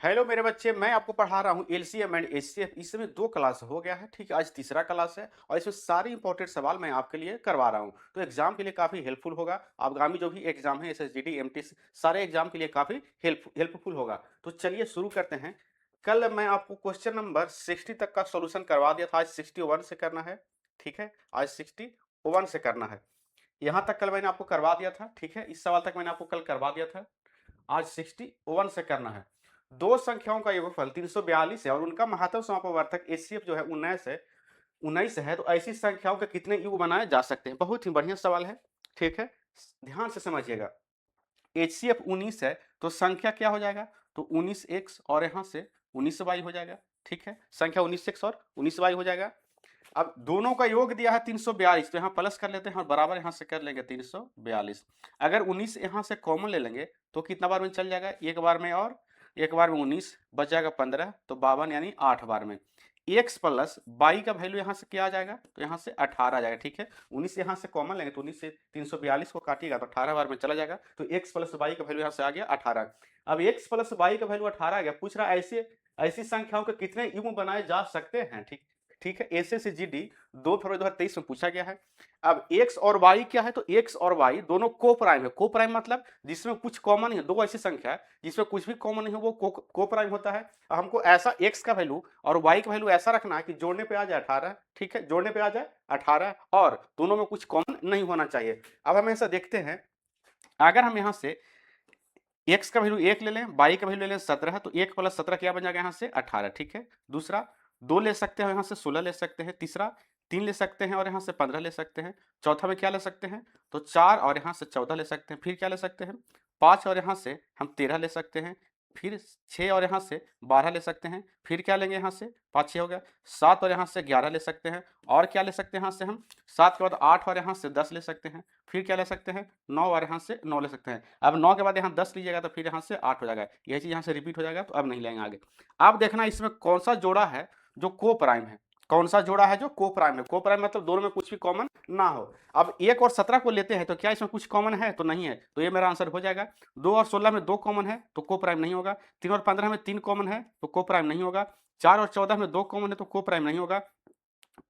Hello मेरे बच्चे, मैं आपको पढ़ा रहा हूँ एलसीएम एंड एचसीएफ। इस समय 2 क्लास हो गया है, ठीक है। आज तीसरा क्लास है और इसमें सारे इंपॉर्टेंट सवाल मैं आपके लिए करवा रहा हूँ, तो एग्जाम के लिए काफी हेल्पफुल होगा। आगामी जो भी एग्जाम है एसएसजीडी एमटीएस सारे एग्जाम के लिए काफी हेल्पफुल होगा। तो चलिए शुरू करते हैं। कल मैं आपको क्वेश्चन नंबर 60 तक का सोल्यूशन करवा दिया था, आज 61 से करना है, ठीक है। आज 61 से करना है। यहाँ तक कल मैंने आपको करवा दिया था, ठीक है। इस सवाल तक मैंने आपको कल करवा दिया था, आज 61 से करना है। दो संख्याओं का योगफल 342 है और उनका महत्तम समापवर्तक एचसीएफ जो है 19 है, तो ऐसी संख्याओं के कितने युग बनाए जा सकते हैं। बहुत ही बढ़िया सवाल है, ठीक है। ध्यान से समझिएगा। एचसीएफ 19 है तो संख्या क्या हो जाएगा, तो 19x और यहां से 19y हो जाएगा, ठीक है। संख्या 19x और 19y हो जाएगा। अब दोनों का योग दिया है 342, तो यहाँ प्लस कर लेते हैं और बराबर यहाँ से कर लेंगे 342। अगर 19 यहाँ से कॉमन ले लेंगे तो कितना बार में चल जाएगा, एक बार में, और एक बार में 19 बच जाएगा 15, तो 52 यानी 8 बार में। x प्लस बाई का वैल्यू यहाँ से क्या आ जाएगा, तो यहाँ से 18 आ जाएगा, ठीक है। 19 यहाँ से कॉमन लेंगे तो 19 से 342 को काटिएगा तो 18 बार में चला जाएगा, तो x प्लस बाई का वैल्यू यहाँ से आ गया 18। अब x प्लस बाई का वैल्यू 18 आ गया। पूछ रहा है ऐसे ऐसी संख्याओं के कितने युग्म बनाए जा सकते हैं, ठीक, ठीक है। एस एस जी डी 2 फरवरी 2023 में पूछा गया है। अब एक्स और वाई क्या है, तो एक्स और वाई दोनों को प्राइम है। को प्राइम मतलब जिसमें कुछ कॉमन है, दो ऐसी संख्या है जिसमें कुछ भी कॉमन नहीं है वो को प्राइम होता है। हमको ऐसा एक्स का वैल्यू और वाई का वैल्यू ऐसा रखना है कि जोड़ने पे आ जाए 18, ठीक है। जोड़ने पे आ जाए 18 और दोनों में कुछ कॉमन नहीं होना चाहिए। अब हम ऐसा देखते हैं, अगर हम यहाँ से एक्स का वैल्यू 1 ले लें, वाई का वैल्यू ले लें 17, तो 1 प्लस 17 क्या बन जाएगा यहाँ से 18, ठीक है। दूसरा 2 ले सकते हैं, यहाँ से 16 ले सकते हैं। तीसरा 3 ले सकते हैं और यहाँ से 15 ले सकते हैं। चौथा में क्या ले सकते हैं, तो 4 और यहाँ से 14 ले सकते हैं। फिर क्या ले सकते हैं, 5 और यहाँ से हम 13 ले सकते हैं। फिर 6 और यहाँ से 12 ले सकते हैं। फिर क्या लेंगे, यहाँ से 5 6 हो गया। 7 और यहाँ से 11 ले सकते हैं। और क्या ले सकते हैं, यहाँ से हम 7 के बाद 8 और यहाँ से 10 ले सकते हैं। फिर क्या ले सकते हैं, 9 और यहाँ से 9 ले सकते हैं। अब 9 के बाद यहाँ 10 लीजिएगा तो फिर यहाँ से 8 हो जाएगा। यही चीज़ यहाँ से रिपीट हो जाएगा, तो अब नहीं लेंगे आगे। अब देखना इसमें कौन सा जोड़ा है जो को प्राइम है। कौन सा जोड़ा है जो को प्राइम है। को प्राइम मतलब दोनों में कुछ भी कॉमन ना हो। अब 1 और 17 को लेते हैं तो क्या इसमें कुछ कॉमन है, तो नहीं है, तो ये मेरा आंसर हो जाएगा। 2 और 16 में 2 कॉमन है तो को प्राइम नहीं होगा। 3 और 15 में 3 कॉमन है तो को प्राइम नहीं होगा। 4 और 14 में 2 कॉमन है तो को प्राइम नहीं होगा।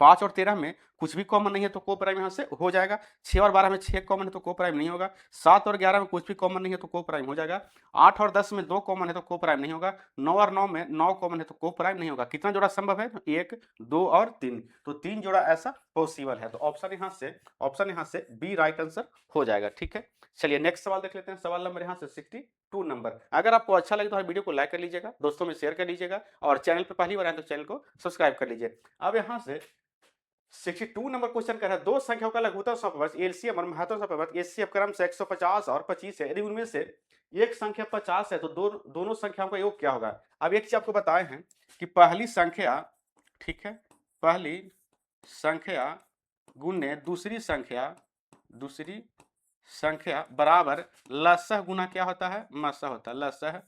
5 और 13 में कुछ भी कॉमन नहीं है तो को प्राइम यहाँ से हो जाएगा। 6 और 12 में 6 कॉमन है तो को प्राइम नहीं होगा। 7 और 11 में कुछ भी कॉमन नहीं है तो को प्राइम हो जाएगा। 8 और 10 में 2 कॉमन है तो को प्राइम नहीं होगा। 9 और 9 में 9 कॉमन है तो को प्राइम नहीं होगा। कितना जोड़ा संभव है, 1 2 और 3, तो 3 जोड़ा ऐसा पॉसिबल है। तो ऑप्शन यहाँ से बी राइट आंसर हो जाएगा, ठीक है। चलिए नेक्स्ट सवाल देख लेते हैं। सवाल नंबर यहाँ से 62 नंबर। अगर आपको अच्छा लगे तो वीडियो को लाइक कर लीजिएगा, दोस्तों में शेयर कर लीजिएगा, और चैनल पर पहली बार आए तो चैनल को सब्सक्राइब कर लीजिए। अब यहाँ से 62 नंबर क्वेश्चन कर रहा है, दो संख्याओं का लघुत्तम समवर्त एलसीएम और महत्तम समवर्त एचसीएफ क्रम से 150 और 25 है। यदि उनमें से एक संख्या 50 है तो दोनों संख्याओं का योग क्या होगा। अब एक चीज आपको बताए हैं कि पहली संख्या, ठीक है, पहली संख्या गुने दूसरी संख्या बराबर लसह गुना क्या होता है, मसह होता है। लसह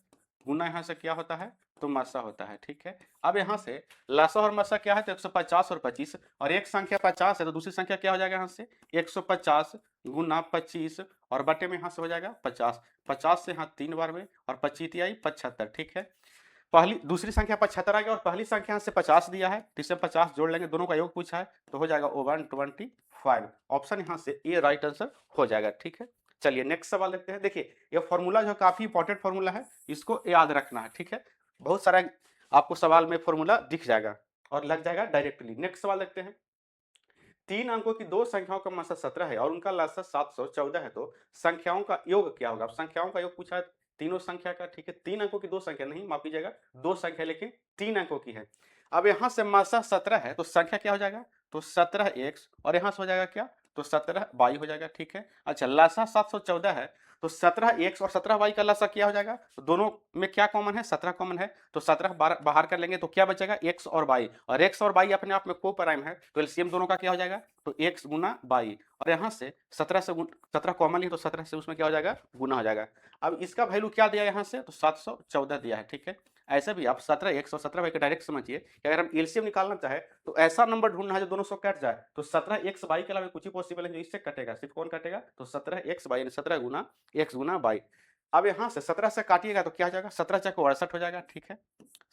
गुना यहाँ से क्या होता है, तो मसा होता है, ठीक है। अब यहाँ से लसा और मसा क्या है, तो 150 और 25, और एक संख्या 50 है तो दूसरी संख्या क्या हो जाएगा, यहाँ से 150 गुना 25 और बटे में यहाँ से हो जाएगा 50। 50 से यहाँ 3 बार में और 25 आई 75, ठीक है। पहली दूसरी संख्या 75 आ गया और पहली संख्या यहाँ से 50 दिया है, तो इससे 50 जोड़ लेंगे, दोनों का योग पूछा है तो हो जाएगा 125। ऑप्शन यहाँ से ए राइट आंसर हो जाएगा, ठीक है। चलिए नेक्स्ट सवाल देखते हैं। देखिए ये फॉर्मूला जो काफी इंपॉर्टेंट फॉर्मूला है, इसको याद रखना है, ठीक है। बहुत सारा आपको सवाल में फॉर्मूला दिख जाएगा और लग जाएगा डायरेक्टली। नेक्स्ट सवाल देखते हैं। 3 अंकों की दो संख्याओं का मतलब 17 है और उनका लसा 714 है, तो संख्याओं का योग क्या होगा। अब संख्याओं का योग पूछा है तीनों संख्या का, ठीक है। 3 अंकों की दो संख्या नहीं, माफ कीजिएगा, दो संख्या लेकिन 3 अंकों की है। अब यहाँ से मासा 17 है तो संख्या क्या हो जाएगा, तो 17x और यहाँ से हो जाएगा क्या, तो 17y हो जाएगा, ठीक है। अच्छा लसा 714 है तो 17x और 17y का लसा क्या हो जाएगा, तो दोनों में क्या कॉमन है, 17 कॉमन है, तो 17 बाहर कर लेंगे तो क्या बचेगा, x और y, और x और y अपने आप में को प्राइम है तो एलसीएम दोनों का क्या हो जाएगा, तो x गुना y, और यहाँ से 17 कॉमन है तो 17 से उसमें क्या हो जाएगा, गुना हो जाएगा। अब इसका वैल्यू क्या दिया यहाँ से, तो 714 दिया है, ठीक है। ऐसे भी आप 17x और 17y का डायरेक्ट समझिए कि अगर हम एलसीएम निकालना चाहे तो ऐसा नंबर ढूंढना है जो दोनों सौ कट जाए, तो 17x/y के अलावा कुछ ही पॉसिबल है जो इससे कटेगा, सिर्फ कौन कटेगा, तो 17x/y यानी 17 गुना x गुना y। अब यहाँ से 17 से काटिएगा तो क्या हो जाएगा, 17 चक 68 हो जाएगा, ठीक है,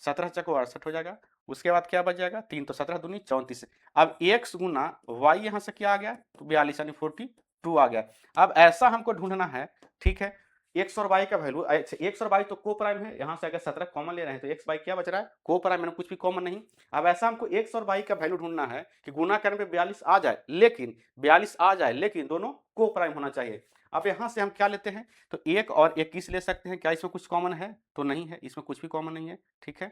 17 चक 68 हो जाएगा। उसके बाद क्या बच जाएगा, 3 तो 17 दूनी 34। अब x गुना y यहाँ से क्या आ गया, तो 42 यानी 42 आ गया। अब ऐसा हमको ढूंढना है, ठीक है, x और y का वैल्यू, अच्छा x और y तो को प्राइम है, यहाँ से अगर 17 कॉमन ले रहे हैं तो x y क्या बच रहा है, को प्राइम, मैंने कुछ भी कॉमन नहीं। अब ऐसा हमको x और y का वैल्यू ढूंढना है कि गुना करने पे 42 आ जाए, लेकिन 42 आ जाए लेकिन दोनों को प्राइम होना चाहिए। अब यहाँ से हम क्या लेते हैं, तो 1 और 21 ले सकते हैं, क्या इसमें कुछ कॉमन है, तो नहीं है, इसमें कुछ भी कॉमन नहीं है, ठीक है।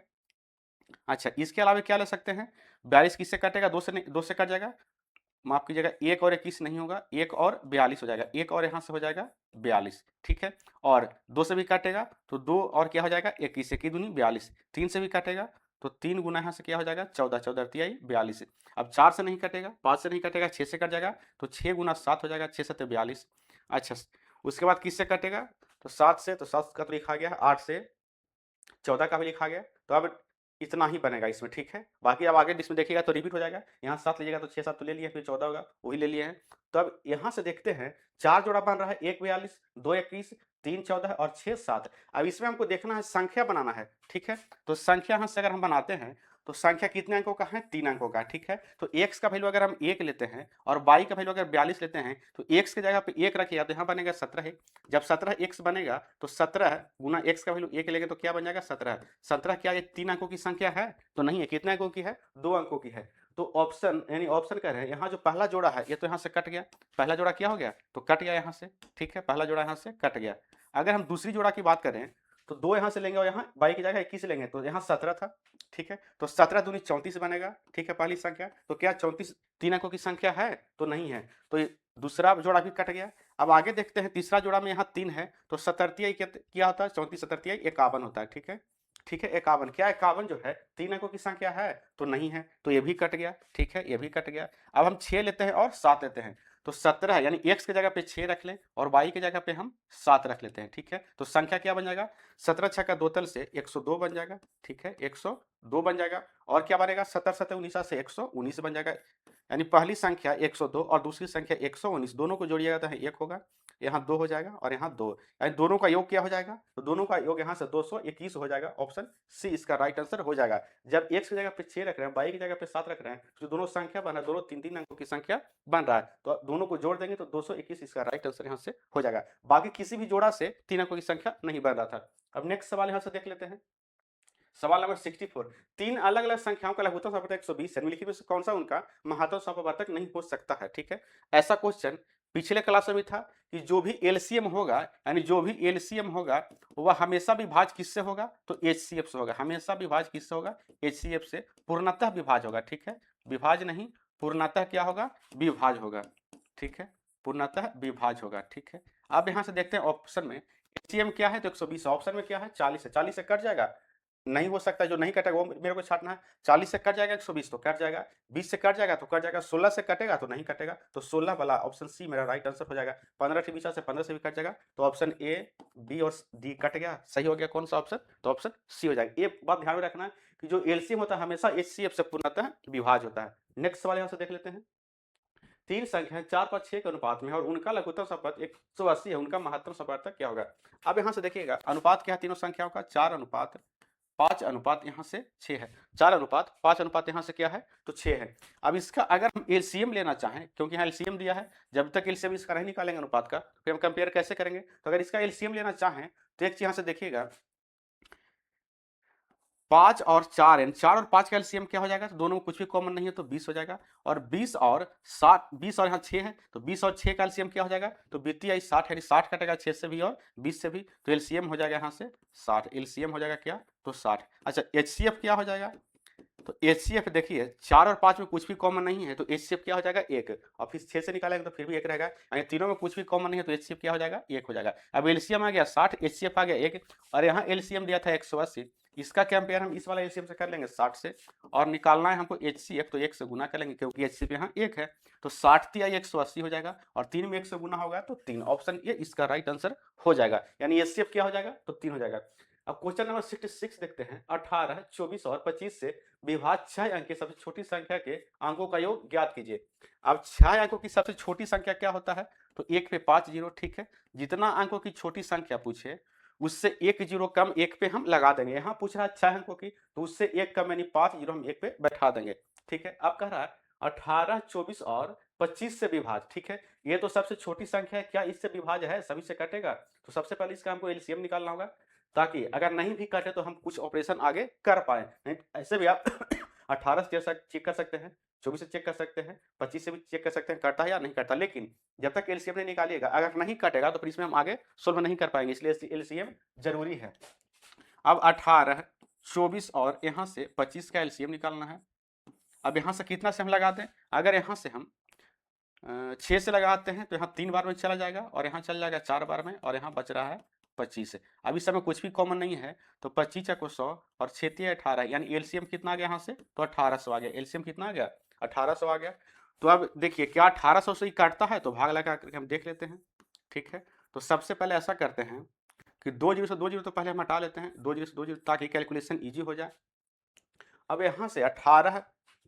अच्छा, इसके अलावा क्या ले सकते हैं, 42 किससे कटेगा, 2 से, नहीं 2 से कट जाएगा, माफ कीजिएगा, 1 और 21 नहीं होगा, 1 और 42 हो जाएगा, 1 और यहाँ से हो जाएगा 42, ठीक है। और 2 से भी काटेगा तो 2 और क्या हो जाएगा, 21, 1 दूनी 42, 3 से भी काटेगा तो 3 गुना यहाँ से क्या हो जाएगा, 14, 14 तिहाई 42। अब 4 से नहीं कटेगा, 5 से नहीं कटेगा, 6 से कट जाएगा तो 6 गुना 7 हो जाएगा, 6 7 42। अच्छा, उसके बाद किससे कटेगा, तो 7 से, तो 7 का तो लिखा गया है, 8 से 14 का भी लिखा गया, तो अब इतना ही बनेगा इसमें, ठीक है। बाकी अब आगे इसमें देखिएगा तो रिपीट हो जाएगा, यहाँ 7 लीजिएगा तो 6 7 तो ले लिए, फिर 14 होगा, वही ले लिए हैं। तो अब यहाँ से देखते हैं, 4 जोड़ा बन रहा है, 1 42, 2 21, 3 14 और 6 7। अब इसमें हमको देखना है, संख्या बनाना है, ठीक है। तो संख्या यहाँ से अगर हम बनाते हैं तो संख्या कितने अंकों का है, 3 अंकों का, ठीक है। तो x का वैल्यू अगर हम 1 लेते हैं और y का वैल्यू अगर 42 लेते हैं तो x की जगह पे 1 रखिएगा तो यहाँ बनेगा 17 है। जब 17x बनेगा तो 17 गुना x का वैल्यू 1 लेंगे तो क्या बन जाएगा, 17। 17 क्या ये 3 अंकों की संख्या है, तो नहीं है, कितने अंकों की है, 2 अंकों की है। तो ऑप्शन, यानी ऑप्शन कह रहे हैं, यहाँ जो पहला जोड़ा है ये तो यहाँ से कट गया, पहला जोड़ा क्या हो गया, तो कट गया यहाँ से, ठीक है, पहला जोड़ा यहाँ से कट गया। अगर हम दूसरी जोड़ा की बात करें तो 2 यहाँ से लेंगे और यहाँ y की जगह 21 लेंगे तो यहाँ 17 था, ठीक है। तो 17 दूनी 34 बनेगा, ठीक है, पहली संख्या। तो क्या 34 3 अंकों की संख्या है, तो नहीं है, तो ये दूसरा जोड़ा भी कट गया। अब आगे देखते हैं, तीसरा जोड़ा में यहाँ 3 है तो सतरतियाई क्या होता है, 34 सतरतियाई 51 होता है, ठीक है, ठीक है, 51। क्या 51 जो है 3 अंकों की संख्या है, तो नहीं है, तो ये भी कट गया, ठीक है, ये भी कट गया। अब हम 6 लेते हैं और 7 लेते हैं, तो 17 यानी x की जगह पे 6 रख लें और y की जगह पे हम 7 रख लेते हैं, ठीक है। तो संख्या क्या बन जाएगा, 17 छक्का 2 तल से 102 बन जाएगा, ठीक है, 102 बन जाएगा। और क्या बनेगा, 17 7 19 से 119 बन जाएगा। यानी पहली संख्या 102 और दूसरी संख्या 119 दोनों को जोड़िएगा तो 1 होगा, यहाँ 2 हो जाएगा और यहाँ 2, यानी दोनों का योग क्या हो जाएगा, तो दोनों का योग यहाँ से 221 हो जाएगा। ऑप्शन सी इसका राइट आंसर हो जाएगा। जब x की जगह पे 6 रख रहे हैं, y की जगह पे 7 रख रहे हैं, तो दोनों संख्या बन रहा है, दोनों 3 अंकों की संख्या बन रहा है, तो दोनों को जोड़ देंगे तो 221 इसका राइट आंसर यहाँ से हो जाएगा। बाकी किसी भी जोड़ा से 3 अंकों की संख्या नहीं बन रहा था। अब नेक्स्ट सवाल यहाँ से देख लेते हैं, सवाल नंबर 64। 3 अलग-अलग संख्याओं का लघुत्तम समापवर्तक 120 है, निम्नलिखित में से कौन सा उनका महत्तम समापवर्तक नहीं हो सकता है, ठीक है। ऐसा क्वेश्चन पिछले क्लास में भी था कि जो भी एलसीएम होगा, यानी जो भी एलसीएम होगा वह हमेशा विभाज्य किससे होगा, तो एचसीएफ से होगा, हमेशा विभाज्य किससे होगा, एचसीएफ से, पूर्णतः विभाज्य होगा, ठीक है, विभाज्य नहीं, पूर्णतः क्या होगा, विभाज्य होगा, ठीक है, पूर्णतः विभाज्य होगा, ठीक है। अब यहाँ से देखते हैं ऑप्शन में एचसीएम क्या है, तो 120, ऑप्शन में क्या है 40 है, 40 से कट जाएगा, नहीं हो सकता, जो नहीं कटेगा वो मेरे को छाटना है। 40 से कट जाएगा 120 तो कट जाएगा, 20 से कट जाएगा तो कट जाएगा, 16 से कटेगा तो नहीं कटेगा, तो 16 वाला ऑप्शन सी मेरा राइट आंसर हो जाएगा। 15 के बीच से 15 से भी कट जाएगा, तो ऑप्शन ए, बी और डी कट गया, सही हो गया कौन सा ऑप्शन, तो ऑप्शन सी हो जाएगा। ये बात ध्यान में रखना कि जो एलसीएम होता है हमेशा एचसीएफ से पूर्णतः विभाज्य होता है। नेक्स्ट सवाल यहाँ से देख लेते हैं, 3 संख्याएं 4:6 के अनुपात में और उनका लघुत्तम समापवर्तक 180 है, उनका महत्तम समापवर्तक क्या होगा। अब यहाँ से देखिएगा अनुपात क्या है तीनों संख्याओं का, 4 अनुपात 5 अनुपात यहाँ से 6 है, 4 अनुपात 5 अनुपात यहाँ से क्या है, तो 6 है। अब इसका अगर हम एलसीएम लेना चाहें, क्योंकि यहाँ एलसीएम दिया है, जब तक एलसीएम इसका नहीं निकालेंगे अनुपात का, फिर हम कंपेयर कैसे करेंगे। तो अगर इसका एलसीएम लेना चाहें तो एक चीज यहाँ से देखिएगा, 5 और 4 यानी 4 और 5 का एलसीएम क्या हो जाएगा, तो दोनों में कुछ भी कॉमन नहीं है तो 20 हो जाएगा। और 20 और 60, 20 और यहाँ 6 है तो 20 और 6 का एलसीएम क्या हो जाएगा, तो 20 60 यानी 60 कटेगा 6 से भी और 20 से भी, तो एलसीएम हो जाएगा यहाँ से 60, एलसीएम हो जाएगा क्या, तो 60। अच्छा, एचसीएफ क्या हो जाएगा, तो एचसीएफ देखिए 4 और 5 में कुछ भी कॉमन नहीं है तो एचसीएफ क्या हो जाएगा 1, और फिर 6 से निकालेंगे तो फिर भी 1 रहेगा, यानी तीनों में कुछ भी कॉमन नहीं है तो एचसीएफ क्या हो जाएगा 1 हो जाएगा। अब एलसीएम आ गया 60, एचसीएफ आ गया 1, और यहाँ एलसीएम दिया था 180, इसका कंपेयर हम इस वाला एलसीएम से कर लेंगे 60 से, और निकालना है हमको एचसीएफ तो 1 से गुना कर लेंगे क्योंकि एचसीएफ यहाँ 1 है, तो 60 तिया 180 हो जाएगा, और 3 में 1 से गुना होगा तो 3, ऑप्शन ए इसका राइट आंसर हो जाएगा, यानी एचसीएफ क्या हो जाएगा, तो 3 हो जाएगा। अब क्वेश्चन नंबर 66 देखते हैं, 18, 24 और 25 से विभाज्य 6 अंक की सबसे छोटी संख्या के अंकों का योग ज्ञात कीजिए। अब 6 अंकों की सबसे छोटी संख्या क्या होता है, तो 1 पे 5 जीरो, ठीक है, जितना अंकों की छोटी संख्या पूछे उससे एक जीरो कम एक पे हम लगा देंगे। यहाँ पूछ रहा है 6 अंकों की, तो उससे एक कम यानी 5 जीरो हम एक पे बैठा देंगे। ठीक है, अब कह रहा है 18, 24 और 25 से विभाज्य। ठीक है, ये तो सबसे छोटी संख्या है, क्या इससे विभाज्य है, सभी से कटेगा? तो सबसे पहले इसका हमको एलसीएम निकालना होगा, ताकि अगर नहीं भी कटे तो हम कुछ ऑपरेशन आगे कर पाए। नहीं ऐसे भी आप 18 से चेक कर सकते हैं, 24 से चेक कर सकते हैं, 25 से भी चेक कर सकते हैं कटता है या नहीं कटता। लेकिन जब तक एलसीएम नहीं निकालिएगा, अगर नहीं कटेगा तो फिर इसमें हम आगे सोल्व नहीं कर पाएंगे, इसलिए एलसीएम जरूरी है। अब 18, 24 और यहाँ से 25 का एलसीएम निकालना है। अब यहाँ से कितना से हम लगाते हैं, अगर यहाँ से हम 6 से लगाते हैं तो यहाँ 3 बार में चला जाएगा, और यहाँ चल जाएगा 4 बार में, और यहाँ बच रहा है 25। अब इस समय कुछ भी कॉमन नहीं है, तो 25 को 100 और 6 18, यानी एलसीएम कितना आ गया यहाँ से, तो 1800 आ गया। एलसीएम कितना आ गया, 1800 आ गया। तो अब देखिए क्या 1800 से ही काटता है, तो भाग लगा करके हम देख लेते हैं। ठीक है, तो सबसे पहले ऐसा करते हैं कि 2 जीरो से 2 जीरो तो पहले हम हटा लेते हैं, 2 जीरो से 2 जीरो, ताकि कैलकुलेशन ईजी हो जाए। अब यहाँ से 18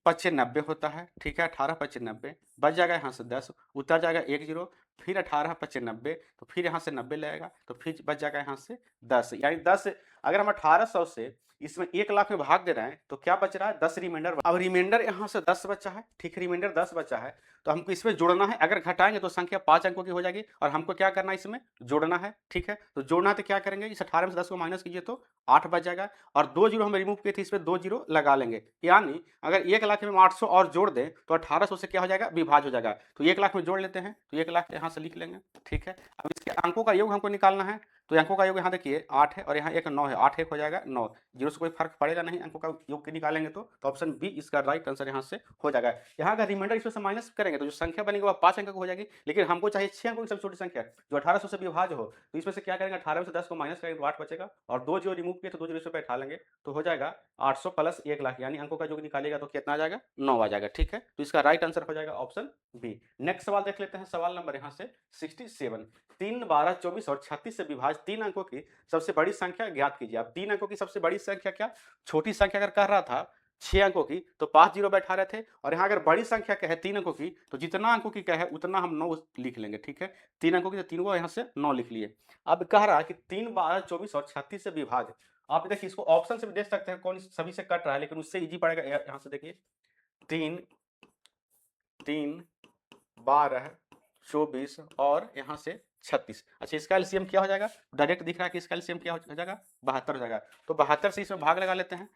पच्चे 90 होता है। ठीक है, 18 पच्चे 90, बच जाएगा यहाँ से 10, उतर जाएगा 1 जीरो, फिर 18 पच्चे 90, तो फिर यहाँ से 90 लगेगा, तो फिर बच जाएगा यहाँ से 10, यानी 10। अगर हम 1800 से इसमें 1 लाख में भाग दे रहे हैं तो क्या बच रहा है, 10 रिमाइंडर। अब रिमाइंडर यहाँ से 10 बचा है। ठीक, रिमाइंडर 10 बचा है, तो हमको इसमें जोड़ना है। अगर घटाएंगे तो संख्या 5 अंकों की हो जाएगी, और हमको क्या करना है, इसमें जोड़ना है। ठीक है, तो जोड़ना है तो क्या करेंगे, इस 18 में से 10 को माइनस कीजिए तो 8 बच जाएगा, और 2 जीरो हम रिमूव किए थे, इसमें 2 जीरो लगा लेंगे। यानी अगर 1 लाख में हम 800 और जोड़ दें तो 1800 से क्या हो जाएगा, विभाज्य हो जाएगा। तो 1 लाख में जोड़ लेते हैं, तो 1 लाख यहाँ से लिख लेंगे। ठीक है, अब इसके अंकों का योग हमको निकालना है, तो अंकों का योग यहाँ देखिए 8 है, और यहाँ एक 9 है, 8 1 हो जाएगा 9, जीरो से कोई फर्क पड़ेगा नहीं अंकों का योग निकालेंगे तो ऑप्शन बी इसका राइट आंसर यहाँ से हो जाएगा। यहाँ का रिमाइंडर इसमें से माइनस करेंगे तो जो संख्या बनेगी वह 5 अंक की हो जाएगी, लेकिन हमको चाहिए 6 अंकों की सबसे छोटी संख्या जो 1800 से विभाज्य हो। तो इसमें से क्या करेंगे, 18 में से 10 को माइनस करेंगे तो 8 बचेगा, और 2 जीरो रिमूव किए तो 2 जीरो पे उठा लेंगे, तो हो जाएगा 800 प्लस 1 लाख, यानी अंकों का योग निकालेगा तो कितना आ जाएगा, 9 आ जाएगा। ठीक है, तो इसका राइट आंसर हो जाएगा ऑप्शन बी। नेक्स्ट सवाल देख लेते हैं, सवाल नंबर यहाँ से 67, 3, 12, 24 और 36 से विभाज्य 3 अंकों की सबसे बड़ी संख्या ज्ञात कीजिए। अब 3 अंकों की सबसे बड़ी संख्या क्या, छोटी संख्या अगर कह रहा था 6 अंकों की तो 5 जीरो बैठा रहे थे, और यहाँ अगर बड़ी संख्या कहे 3 अंकों की तो जितना अंकों की कहे उतना हम 9 लिख लेंगे। ठीक है, 3 अंकों की तो 3 को यहाँ से 9 लिख लिए। अब कह रहा है कि 3, 12, 24 और 36 से विभाज्य, आप देखिए इसको ऑप्शन से भी देख सकते हैं कौन सभी से कट रहा है, लेकिन उससे इजी पड़ेगा। यहाँ से देखिए 3, 3, 12, 24 और यहाँ से 36। अच्छा, इसका एलसीएम क्या हो जाएगा, डायरेक्ट दिख रहा है कि इसका एलसीएम क्या हो जाएगा, 72 हो जाएगा। तो 72 से इसमें भाग लगा लेते हैं।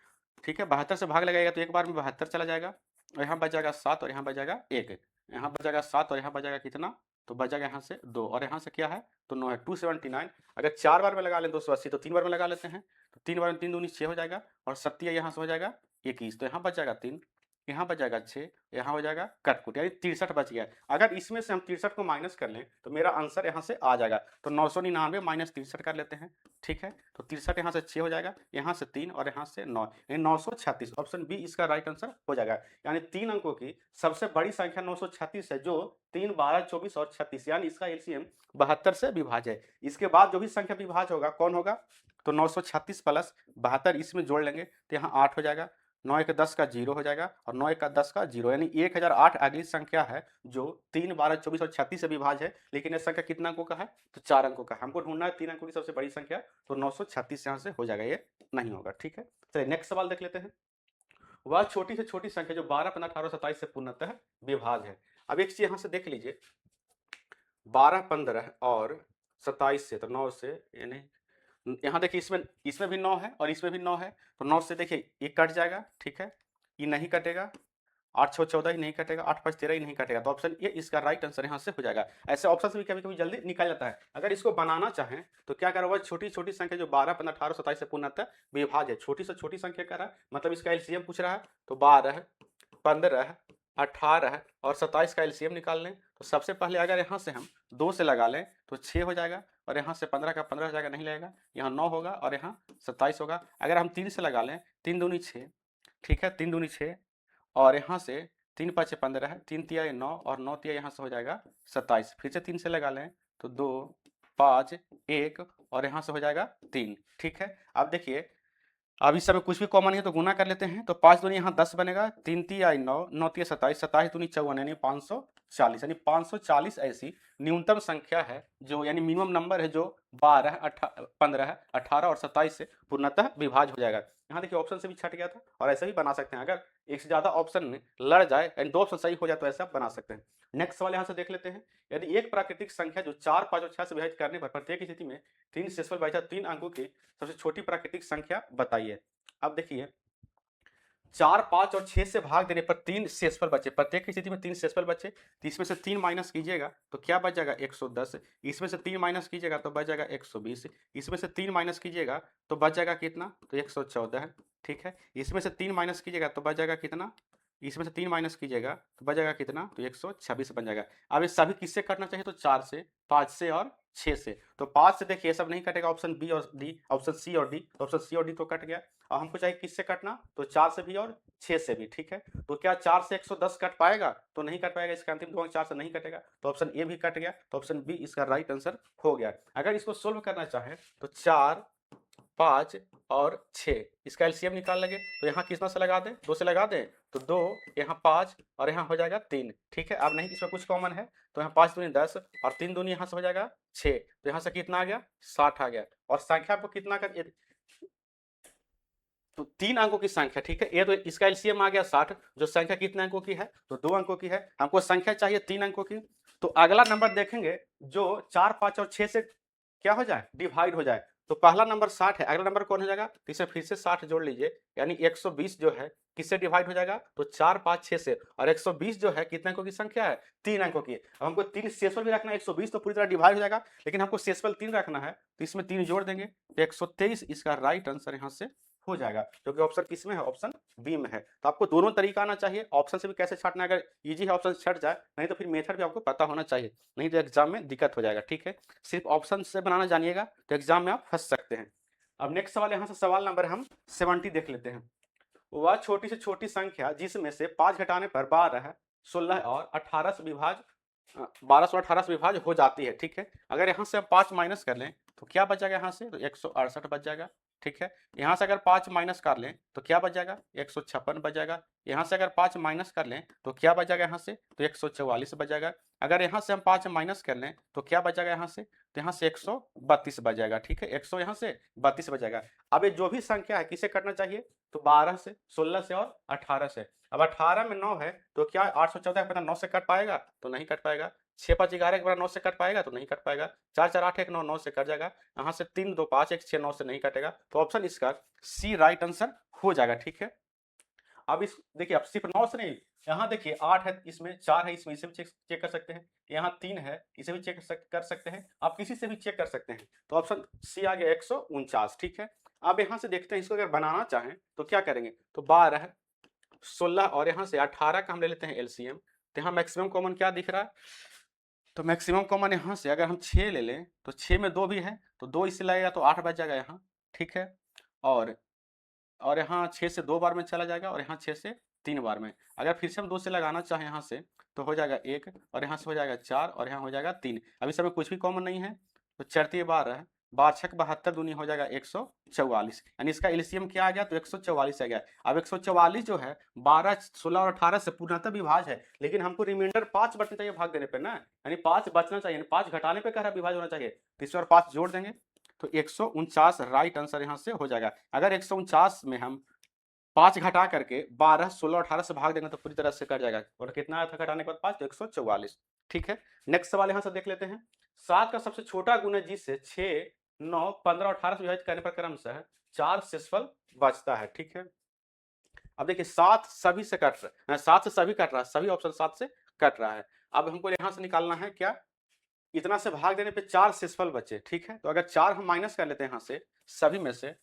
ठीक है, 72 से भाग लगाएगा तो एक बार में 72 चला जाएगा, और यहाँ बच जाएगा 7, और यहाँ बच जाएगा 1, यहाँ बच जाएगा 7, और यहाँ बच जाएगा कितना, तो बच जाएगा यहाँ से 2, और यहाँ से क्या है, तो 9 है, 279। अगर 4 बार में लगा लें 280, तो 3 बार में लगा लेते हैं, तो 3 बार में 3 दूनी 6 हो जाएगा, और 7 यहाँ से हो जाएगा 21, तो यहाँ बच जाएगा 3, यहाँ बच जाएगा 6, यहाँ हो जाएगा कटकुट, यानी 63 बच गया। अगर इसमें से हम 63 को माइनस कर लें तो मेरा आंसर यहाँ से आ जाएगा, तो 999 माइनस 63 कर लेते हैं। ठीक है, तो 63 यहाँ से 6 हो जाएगा, यहाँ से 3 और यहाँ से 9, यानी 936। ऑप्शन बी इसका राइट आंसर हो जाएगा, यानी 3 अंकों की सबसे बड़ी संख्या 936 है, जो 3, 12, 24 और 36, यानी इसका एलसीएम 72 से विभाज्य है। इसके बाद जो भी संख्या विभाज्य होगा कौन होगा, तो 936 प्लस 72 इसमें जोड़ लेंगे तो यहाँ 8 हो जाएगा, 9 1 10 का 0 हो जाएगा, और 9 1 10 का 0, यानी 1008 अगली संख्या है जो 3, 12, 24 और 36 से विभाज्य है। लेकिन यह संख्या कितना अंकों का है, तो 4 अंकों का। हमको ढूंढना है 3 अंकों की सबसे बड़ी संख्या, तो 936 यहाँ से हो जाएगा, ये नहीं होगा। ठीक है, चलिए नेक्स्ट सवाल देख लेते हैं। वह छोटी से छोटी संख्या जो 12, 15, 18, 27 से पूर्णतः विभाज्य है। अब एक चीज यहाँ से देख लीजिए, 12, 15 और 27 से, तो 9 से, यानी यहाँ देखिए इसमें भी 9 है और इसमें भी 9 है, तो 9 से देखिए ये कट जाएगा। ठीक है, ये नहीं कटेगा, 8 6 14 ही नहीं कटेगा, 8 5 13 ही नहीं कटेगा, तो ऑप्शन ये इसका राइट आंसर यहाँ से हो जाएगा। ऐसे ऑप्शन से भी कभी कभी जल्दी निकल जाता है। अगर इसको बनाना चाहें तो क्या करोगे, छोटी छोटी संख्या जो 12, 15, 18, 27 से पूर्णतः विभाज्य है, छोटी से छोटी संख्या कर रहा है, मतलब इसका एलसीएम पूछ रहा है, तो 12, 15, 18 और 27 का एलसीएम निकाल लें। तो सबसे पहले अगर यहाँ से हम 2 से लगा लें तो 6 हो जाएगा, और यहाँ से 15 का 15 हो जाएगा, नहीं लगेगा, यहाँ 9 होगा, और यहाँ 27 होगा। अगर हम 3 से लगा लें, 3 दूनी 6, ठीक है, 3 दूनी 6, और यहाँ से 3 5 15 है, 3 तिया 9, और 9 तिया यहाँ से हो जाएगा 27। फिर से 3 से लगा लें तो 2 5 1, और यहाँ से हो जाएगा 3। ठीक है, अब देखिए अब इस समय कुछ भी कॉमन है तो गुना कर लेते हैं, तो 5 दूनी यहाँ 10 बनेगा, 3 तिया 9, 9 तिया 27, 27 दूनी 54, यानी 540, यानी 540 ऐसी न्यूनतम संख्या है जो, यानी मिनिमम नंबर है जो 12, 15, 18 और 27 से पूर्णतः विभाज्य हो जाएगा। यहाँ देखिए ऑप्शन से भी छट गया था, और ऐसे भी बना सकते हैं, अगर एक से ज्यादा ऑप्शन में लड़ जाए यानी 2 ऑप्शन सही हो जाए तो ऐसा बना सकते हैं। नेक्स्ट सवाल यहाँ से देख लेते हैं। यदि एक प्राकृतिक संख्या जो 4, 5 और 6 से विभाजित करने पर प्रत्येक स्थिति में 3 शेषफल बचा 3 अंकों की सबसे छोटी प्राकृतिक संख्या बताइए। अब देखिए 4, 5 और 6 से भाग देने पर 3 शेषफल बचे, प्रत्येक की स्थिति में 3 शेषफल बचे, तो इसमें से 3 माइनस कीजिएगा तो क्या बच जाएगा 110, इसमें से 3 माइनस कीजिएगा तो बच जाएगा 120, इसमें से 3 माइनस कीजिएगा तो बच जाएगा कितना, तो 114 है, ठीक है। इसमें से 3 माइनस कीजिएगा तो बच जाएगा कितना, इसमें से 3 माइनस कीजिएगा तो बच जाएगा कितना, तो 126 बन जाएगा। अब ये सभी किससे कटना चाहिए, तो 4 से, 5 से और 6 से। तो 5 से देखिए ये सब नहीं कटेगा, ऑप्शन बी और डी, ऑप्शन सी और डी, तो ऑप्शन सी और डी तो कट गया। अब हमको चाहिए किससे कटना, तो 4 से भी और 6 से भी, ठीक है। तो क्या 4 से 110 कट पाएगा, तो नहीं कट पाएगा, इसका अंतिम दो अंक 4 से नहीं कटेगा, तो ऑप्शन ए भी कट गया, तो ऑप्शन बी इसका राइट आंसर हो गया। अगर इसको सोल्व करना चाहे तो 4, 5 और 6 इसका एलसीएम निकाल लेंगे, तो यहाँ कितना से लगा दें, 2 से लगा दें, तो 2, यहाँ 5 और यहाँ हो जाएगा 3, ठीक है। अब नहीं इसमें कुछ कॉमन है, तो यहाँ 5 दूनी 10 और 3 दूनी यहाँ से हो जाएगा 6, तो यहाँ से कितना आ गया, 60 आ गया। और संख्या को कितना कर, तो 3 अंकों की संख्या, ठीक है, ये तो इसका एलसीएम आ गया 60, जो संख्या कितने अंकों की है, तो 2 अंकों की है, हमको संख्या चाहिए 3 अंकों की। तो अगला नंबर देखेंगे जो 4, 5 और 6 से क्या हो जाए, डिवाइड हो जाए। तो पहला नंबर 60 है, अगला नंबर कौन हो जाएगा, तो इसमें फिर से 60 जोड़ लीजिए, यानी 120 जो है किससे डिवाइड हो जाएगा, तो 4, 5, 6 से, और 120 जो है कितने अंकों की संख्या है, 3 अंकों की। अब हमको 3 शेषफल भी रखना है, 120 तो पूरी तरह डिवाइड हो जाएगा, लेकिन हमको शेषफल 3 रखना है, तो इसमें 3 जोड़ देंगे, तो 123 इसका राइट आंसर यहाँ से हो जाएगा, जो कि ऑप्शन किसमें है, ऑप्शन बी में है। तो आपको दोनों तरीका आना चाहिए, ऑप्शन से भी कैसे छाटना है, अगर इजी है ऑप्शन छट जाए, नहीं तो फिर मेथड भी आपको पता होना चाहिए, नहीं तो एग्जाम में दिक्कत हो जाएगा, ठीक है। सिर्फ ऑप्शन से बनाना जानिएगा तो एग्जाम में आप फंस सकते हैं। अब नेक्स्ट सवाल, यहाँ से सवाल नंबर हम 70 देख लेते हैं। वह छोटी से छोटी संख्या जिसमें से 5 घटाने पर 12, 16 और 18 से विभाज्य 12 से 18 से विभाज्य हो जाती है, ठीक है। अगर यहाँ से हम 5 माइनस कर लें तो क्या बच जाएगा, यहाँ से तो 168 बच जाएगा, ठीक है। यहाँ से अगर 5 माइनस कर लें तो क्या बच जाएगा, 156 बच जाएगा। यहाँ से अगर 5 माइनस कर लें तो क्या बच जाएगा, यहाँ से तो 144 बच जाएगा। अगर यहाँ से हम 5 माइनस कर लें तो क्या बच जाएगा, यहाँ से तो यहाँ से 132 बच जाएगा, ठीक है। 100 यहाँ से 32 बच जाएगा। अब ये जो भी संख्या है किसे कटना चाहिए, तो 12 से, 16 से और 18 से। अब 18 में 9 है तो क्या 814 के 9 से कट पाएगा, तो नहीं कट पाएगा। 6, 5, 11 के बराबर 9 से कट पाएगा, तो नहीं कट पाएगा। 4, 4, 8, 1, 9, 9 से कट जाएगा। यहाँ से 3, 2, 5, 1, 6, 9 से नहीं कटेगा, तो ऑप्शन इसका सी राइट आंसर हो जाएगा, ठीक है। अब इस देखिए, अब सिर्फ 9 से नहीं, यहाँ देखिए 8 है, इसमें 4 है, इसमें इसे भी चेक कर सकते हैं, यहाँ 3 है, इसे भी चेक कर सकते हैं, आप किसी से भी चेक कर सकते हैं। तो ऑप्शन सी आ गया 149, ठीक है। अब यहाँ से देखते हैं, इसको अगर बनाना चाहें तो क्या करेंगे, तो 12, 16 और यहाँ से 18 का हम ले लेते हैं एलसीएम। तो यहाँ मैक्सिमम कॉमन क्या दिख रहा है, तो मैक्सिमम कॉमन यहाँ से अगर हम 6 ले लें तो 6 में 2 भी है, तो 2 इससे लगेगा तो 8 बच जाएगा यहाँ, ठीक है। और यहाँ 6 से 2 बार में चला जाएगा, और यहाँ 6 से 3 बार में। अगर फिर से हम 2 से लगाना चाहें यहाँ से, तो हो जाएगा 1, और यहाँ से हो जाएगा 4, और यहाँ हो जाएगा 3। अभी समय कुछ भी कॉमन नहीं है, तो चरती 12 है, 12 छक 72 दूनी हो जाएगा 144, यानी इसका एलसीएम क्या आ गया, तो 144 आ गया। अब 144 जो है 12, 16 और 18 से पूर्णतः विभाज्य है, लेकिन हमको रिमाइंडर 5 बचना चाहिए भाग देने पर ना, यानी 5 बचना चाहिए, 5 घटाने पर कह रहा विभाज्य होना चाहिए, तो इसमें और 5 जोड़ देंगे, तो 149 राइट आंसर यहाँ से हो जाएगा। अगर 149 में हम 5 घटा करके 12, 16, 18 से भाग देंगे तो पूरी तरह से कट जाएगा, और कितना आया था घटाने के बाद 5, तो 144, ठीक है। नेक्स्ट सवाल यहाँ से देख लेते हैं। 7 का सबसे छोटा गुण है जिससे 6, 9, 15 और 18 से विभाजित करने पर क्रमशः 4 शेषफल बचता है, ठीक है। अब देखिए 7 सभी से कट रहा है, 7 से सभी कट रहा है, सभी ऑप्शन 7 से कट रहा है। अब हमको यहाँ से निकालना है क्या, इतना से भाग देने पे 4 शेषफल बचे, ठीक है। तो अगर 4 हम माइनस कर लेते हैं, यहाँ से सभी में से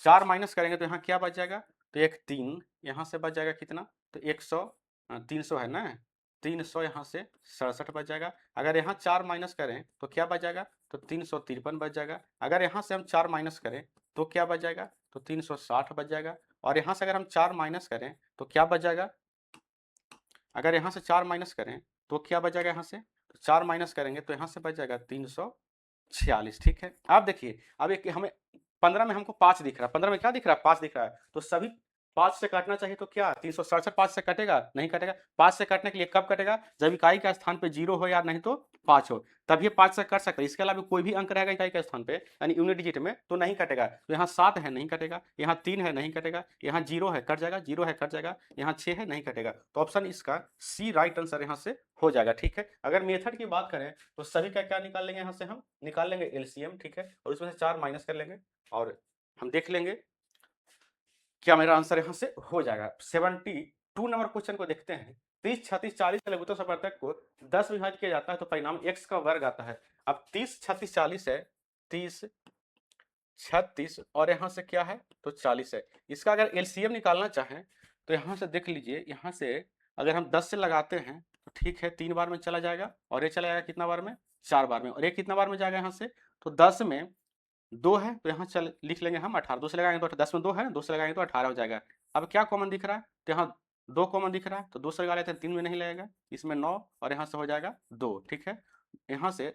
4 माइनस करेंगे तो यहाँ क्या बच जाएगा, तो एक 3 यहाँ से बच जाएगा कितना, तो 100, 300 है ना, 300 यहाँ से 67 बच जाएगा। अगर यहाँ 4 माइनस करें तो क्या बच जाएगा, तो 353 बच जाएगा। अगर यहाँ से हम 4 माइनस करें तो क्या बच जाएगा, तो 360 बच जाएगा। और यहाँ से अगर हम 4 माइनस करें तो क्या बच जाएगा, अगर यहाँ से 4 माइनस करें तो क्या बच जाएगा, यहाँ से तो 4 माइनस करेंगे तो यहाँ से बच जाएगा 346, ठीक है। अब देखिए, अब एक हमें 15 में हमको 5 दिख रहा है, 15 में क्या दिख रहा है, 5 दिख रहा है, तो सभी 5 से काटना चाहिए तो क्या 367 5 से कटेगा? नहीं कटेगा। 5 से काटने के लिए कब कटेगा? जब इकाई का स्थान पे 0 हो या नहीं तो 5 हो, तब ये 5 से कट सकता है। इसके अलावा कोई भी अंक रहेगा इकाई के स्थान पे यानी यूनिट डिजिट में तो नहीं कटेगा। तो यहाँ 7 है नहीं कटेगा, यहाँ 3 है नहीं कटेगा, यहाँ 0 है कट जाएगा, 0 है कट जाएगा, यहाँ 6 है नहीं कटेगा। तो ऑप्शन इसका सी राइट आंसर यहाँ से हो जाएगा। ठीक है, अगर मेथड की बात करें तो सभी का क्या निकाल लेंगे, यहाँ से हम निकाल लेंगे एलसीएम। ठीक है, और उसमें से 4 माइनस कर लेंगे और हम देख लेंगे क्या मेरा आंसर यहाँ से हो जाएगा। 72 नंबर क्वेश्चन को देखते हैं। 30, 36, 40 के लघुत्तम समवर्तक को 10 विभाजित किया जाता है तो परिणाम x का वर्ग आता है। अब 30, 36, 40 है, 30, 36 और यहाँ से क्या है तो 40 है। इसका अगर एलसीएम निकालना चाहें तो यहाँ से देख लीजिए, यहाँ से अगर हम 10 से लगाते हैं तो ठीक है 3 बार में चला जाएगा और ये चला जाएगा कितना बार में, 4 बार में, और ये कितना बार में जाएगा यहाँ से तो 10 में 2 है तो यहाँ चल लिख लेंगे हम 18, 2 से लगाएंगे तो 10 में 2 है, 2 से लगाएंगे तो 18 हो जाएगा। अब क्या कॉमन दिख रहा है तो यहाँ 2 कॉमन दिख रहा है तो 2 से लगा लेते हैं, 3 में नहीं लगेगा, इसमें 9 और यहाँ से हो जाएगा 2। ठीक है, यहाँ से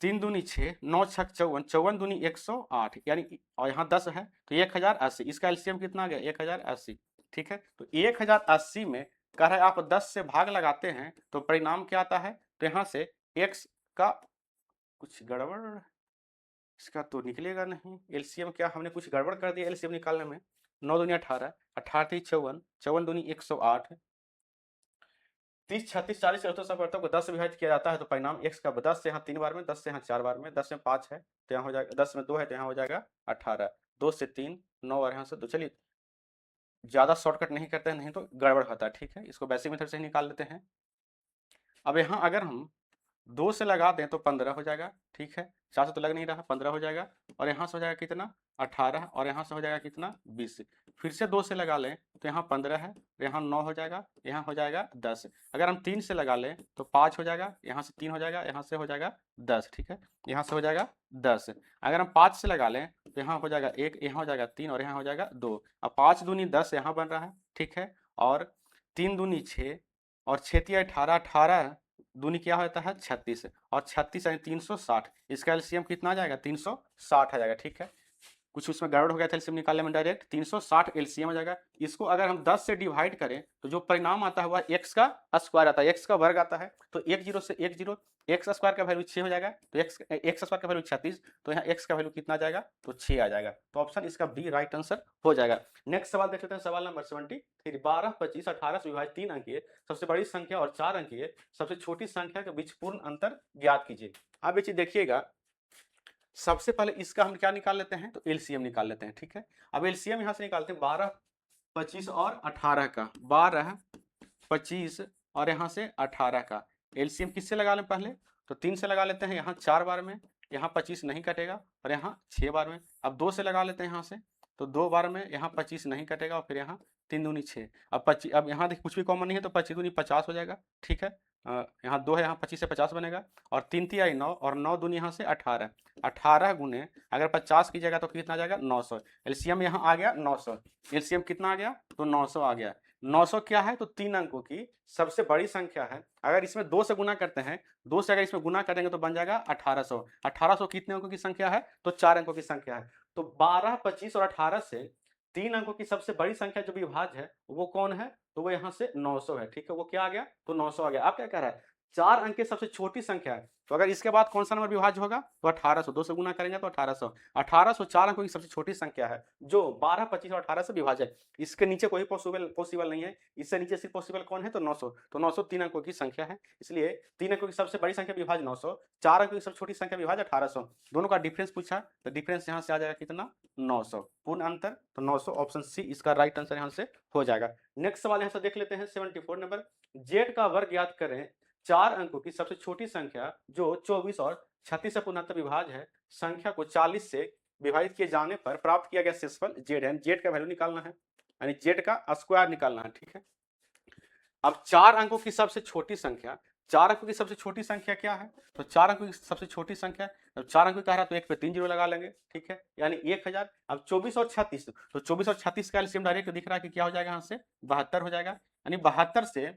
3 दूनी 6, 9 छक 54, 54 दूनी 108 यानी, और यहाँ 10 है तो 1080। इसका एलसीएम कितना आ गया 1080। ठीक है, तो 1080 में कह रहा है आप 10 से भाग लगाते हैं तो परिणाम क्या आता है, तो यहाँ से x का कुछ गड़बड़, इसका तो निकलेगा नहीं एलसीएम, क्या हमने कुछ गड़बड़ कर दिया एलसीएम निकालने में। 9 दूनी 18, 18 3 54, 54 दूनी 108, 30, 36, 40 चौथे समवर्तों को 10 से विभाजित किया जाता है तो परिणाम x का 10 से यहाँ 3 बार में, 10 से यहाँ 4 बार में, 10 में 5 है तो यहाँ हो जाएगा, 10 में 2 है तो यहाँ हो जाएगा 18, 2 से 3 9 और यहाँ से 2। चलिए ज़्यादा शॉर्टकट नहीं करते हैं नहीं तो गड़बड़ होता है। ठीक है, इसको बेसिक मेथड से ही निकाल लेते हैं। अब यहाँ अगर हम 2 से लगा दें तो 15 हो जाएगा। ठीक है, 4 से तो लग नहीं रहा, 15 हो जाएगा और यहाँ से हो जाएगा कितना 18 और यहाँ से हो जाएगा कितना 20। फिर से 2 से लगा लें तो यहाँ 15 है, यहाँ 9 हो जाएगा, यहाँ हो जाएगा 10। अगर हम 3 से लगा लें तो 5 हो जाएगा, यहाँ से 3 हो जाएगा, यहाँ से हो जाएगा 10। ठीक है, यहाँ से हो जाएगा 10। अगर हम 5 से लगा लें तो यहाँ हो जाएगा 1, यहाँ हो जाएगा 3 और यहाँ हो जाएगा 2। अब 5 दूनी 10 यहाँ बन रहा है। ठीक है, और 3 दूनी 6 और 6 तिया 18, 18 दूनी क्या होता है 36 और 36 यानी 360। इसका एलसीएम कितना आ जाएगा 360 आ जाएगा। ठीक है, कुछ उसमें गड़बड़ हो गया था एलसीएम निकालने में, डायरेक्ट 360 एलसीएम हो जाएगा। इसको अगर हम 10 से डिवाइड करें तो जो परिणाम आता है वह x का स्क्वायर आता है, x का वर्ग आता है। तो 1 0 से 1 0, x स्क्वायर का वैल्यू 6 हो जाएगा तो x स्क्वायर का वैल्यू 36, तो यहाँ x का वैल्यू कितना आ जाएगा तो 6 आ जाएगा। तो ऑप्शन इसका बी राइट आंसर हो जाएगा। नेक्स्ट सवाल देख लेते हैं, सवाल नंबर 73। 12, 25, 18 से विभाजित 3 अंकीय सबसे बड़ी संख्या और 4 अंकीय सबसे छोटी संख्या के बीच पूर्ण अंतर ज्ञात कीजिए। अब ये चीज देखिएगा, सबसे पहले इसका हम क्या निकाल लेते हैं तो एलसीएम निकाल लेते हैं। ठीक है, अब एलसीएम यहां से निकालते हैं 12, 25 और 18 का, 12, 25 और यहां से 18 का एलसीएम किससे लगा लें पहले तो 3 से लगा लेते हैं, यहाँ 4 बार में, यहाँ 25 नहीं कटेगा और यहाँ 6 बार में। अब 2 से लगा लेते हैं यहाँ से तो 2 बार में, यहाँ 25 नहीं कटेगा और फिर यहाँ 3 दूनी 6। अब 25, अब यहाँ देखिए कुछ भी कॉमन नहीं है तो 25 दूनी 50 हो जाएगा। ठीक है, यहाँ 2 है, यहाँ 25 से 50 बनेगा और 3 तिहाई 9 और 9 दूनी यहाँ से 18, 18 गुने अगर 50 कीजिएगा तो कितना आ जाएगा 900। एलसीएम यहाँ आ गया 900। एलसीएम कितना आ गया तो 900 आ गया। 900 क्या है तो 3 अंकों की सबसे बड़ी संख्या है। अगर इसमें 2 से गुना करते हैं, 2 से अगर इसमें गुना करेंगे तो बन जाएगा 1800। 1800 कितने अंकों की संख्या है तो 4 अंकों की संख्या है। तो 12, 25 और 18 से 3 अंकों की सबसे बड़ी संख्या जो विभाज्य है वो कौन है तो वो यहाँ से 900 है। ठीक है, वो क्या आ गया तो 900 आ गया। आप क्या कह रहा है 4 अंक की सबसे छोटी संख्या है, तो अगर इसके बाद कौन सा नंबर विभाज्य होगा तो 1800। 2 से गुना करेंगे तो 1800। 1800 4 अंकों की सबसे छोटी संख्या है जो 12, 25 और 18 से विभाज्य है। इसके नीचे कोई पॉसिबल नहीं है, इससे नीचे सिर्फ पॉसिबल कौन है तो 900। तो 900 3 अंकों की संख्या है, इसलिए 3 अंकों की सबसे बड़ी संख्या विभाज्य 900, 4 अंकों की सबसे छोटी संख्या विभाज्य 1800। दोनों का डिफरेंस पूछा तो डिफरेंस यहाँ से आ जाएगा कितना 900, पूर्ण अंतर तो 900। ऑप्शन सी इसका राइट आंसर यहाँ से हो जाएगा। नेक्स्ट सवाल यहाँ से देख लेते हैं 74 नंबर। जेड का वर्ग ज्ञात करें, 4 अंकों की सबसे छोटी संख्या जो 24 और 36 से पूर्णांतर विभाज्य है, संख्या को 40 से विभाजित किए जाने पर प्राप्त किया गया शेषफल जेड है। जेड का वैल्यू निकालना है यानी जेड का स्क्वायर निकालना है। ठीक है, अब 4 अंकों की सबसे छोटी संख्या, 4 अंकों की सबसे छोटी संख्या क्या है तो 4 अंकों की सबसे छोटी संख्या, अब 4 अंकों कह रहा तो 1 पे 3 जीरो लगा लेंगे। ठीक है, यानी 1000। अब 24 और 36, तो 24 और 36 का एलसीएम डायरेक्ट दिख रहा है कि क्या हो जाएगा यहाँ से 72 हो जाएगा। यानी 72 से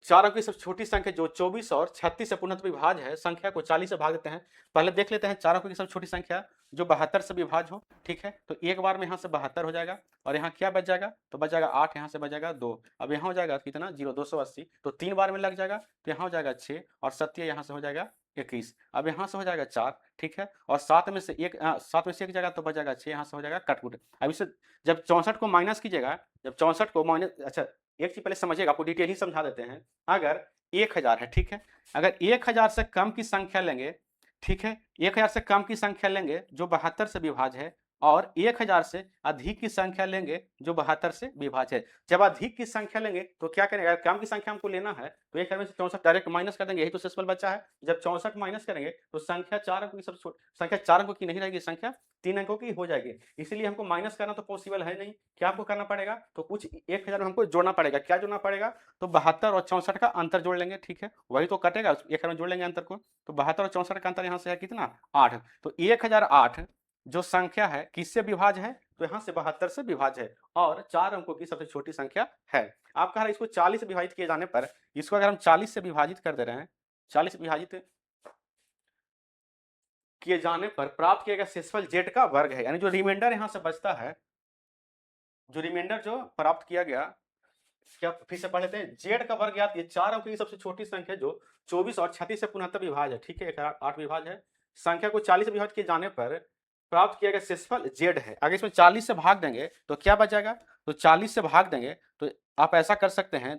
चार अंक की सबसे छोटी संख्या जो 24 और 36 से पूर्णतः विभाज्य है, संख्या को 40 से भाग देते हैं। पहले देख लेते हैं चार अंकों की सबसे छोटी संख्या जो 72 से विभाज्य हो, ठीक है। तो एक बार में यहाँ से 72 हो जाएगा और यहाँ क्या बच जाएगा, तो बच जाएगा 8, यहाँ से बच जाएगा 2। अब यहाँ हो जाएगा कितना, 0, 280, तो 3 बार में लग जाएगा, तो यहाँ हो जाएगा 6 और 7 यहाँ से हो जाएगा 21। अब यहाँ से हो जाएगा 4, ठीक है, और 7 में से एक 7 में से एक जाएगा तो बच जाएगा 6, यहाँ से हो जाएगा कटकुट। अब इसे जब 64 को माइनस कीजिएगा, जब 64 को माइनस, अच्छा एक चीज पहले समझिएगा, आपको डिटेल ही समझा देते हैं। अगर 1000 है, ठीक है, अगर 1000 से कम की संख्या लेंगे, ठीक है, 1000 से कम की संख्या लेंगे जो 72 से विभाज्य है, और 1000 से अधिक की संख्या लेंगे जो 72 से विभाज्य है। जब अधिक की संख्या लेंगे तो क्या करेंगे, अगर कम की संख्या हमको लेना है तो 1000 में से 64 डायरेक्ट माइनस कर देंगे, यही तो शेषफल बचा है। जब 64 माइनस करेंगे तो संख्या 4 अंकों की सबसे संख्या 4 अंकों की नहीं रहेगी, संख्या 3 अंकों की हो जाएगी। इसीलिए हमको माइनस करना तो पॉसिबल है नहीं, क्या आपको करना पड़ेगा, तो कुछ 1000 में हमको जोड़ना पड़ेगा। क्या जोड़ना पड़ेगा, तो 72 और 64 का अंतर जोड़ लेंगे, ठीक है, वही तो कटेगा, 1000 में जोड़ लेंगे अंतर को। तो 72 और 64 का अंतर यहाँ से है कितना, 8। तो 1008 जो संख्या है किससे विभाज्य है, तो यहाँ से 72 से विभाज्य है और 4 अंकों की सबसे छोटी संख्या है। आप कह रहे हैं इसको 40 से विभाजित किए जाने पर, इसको अगर हम 40 से विभाजित कर दे रहे हैं, 40 से विभाजित किए जाने पर प्राप्त किया गया शेषफल z का वर्ग है। यानी जो रिमाइंडर यहाँ से बचता है, जो रिमाइंडर जो प्राप्त किया गया, क्या फिर से पढ़ लेते हैं, z का वर्ग याद, ये 4 अंकों की सबसे छोटी संख्या जो 24 और 36 से पुनः विभाज्य है, ठीक है, 8 विभाज्य है। संख्या को 40 से विभाजित किए जाने पर प्राप्त किया गया शेषफल z है। अगर इसमें 40 से भाग देंगे तो क्या बचेगा, तो 40 से भाग देंगे तो आप ऐसा कर सकते हैं,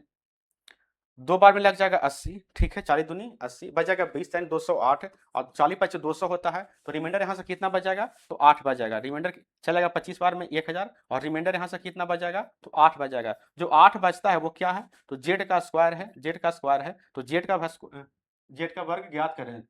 2 बार में लग जाएगा 80, ठीक है, 40 दूनी 80, बच जाएगा 20 यानी 208, और 40 5 200 होता है, तो रिमाइंडर यहाँ से कितना बच जाएगा, तो 8 बच जाएगा। रिमाइंडर चलेगा 25 बार में 1000 और रिमाइंडर यहाँ से कितना बच जाएगा, तो 8 बच जाएगा। जो 8 बचता है वो क्या है, तो जेड का स्क्वायर है, जेड का स्क्वायर है, तो जेड का वर्ग ज्ञात करें।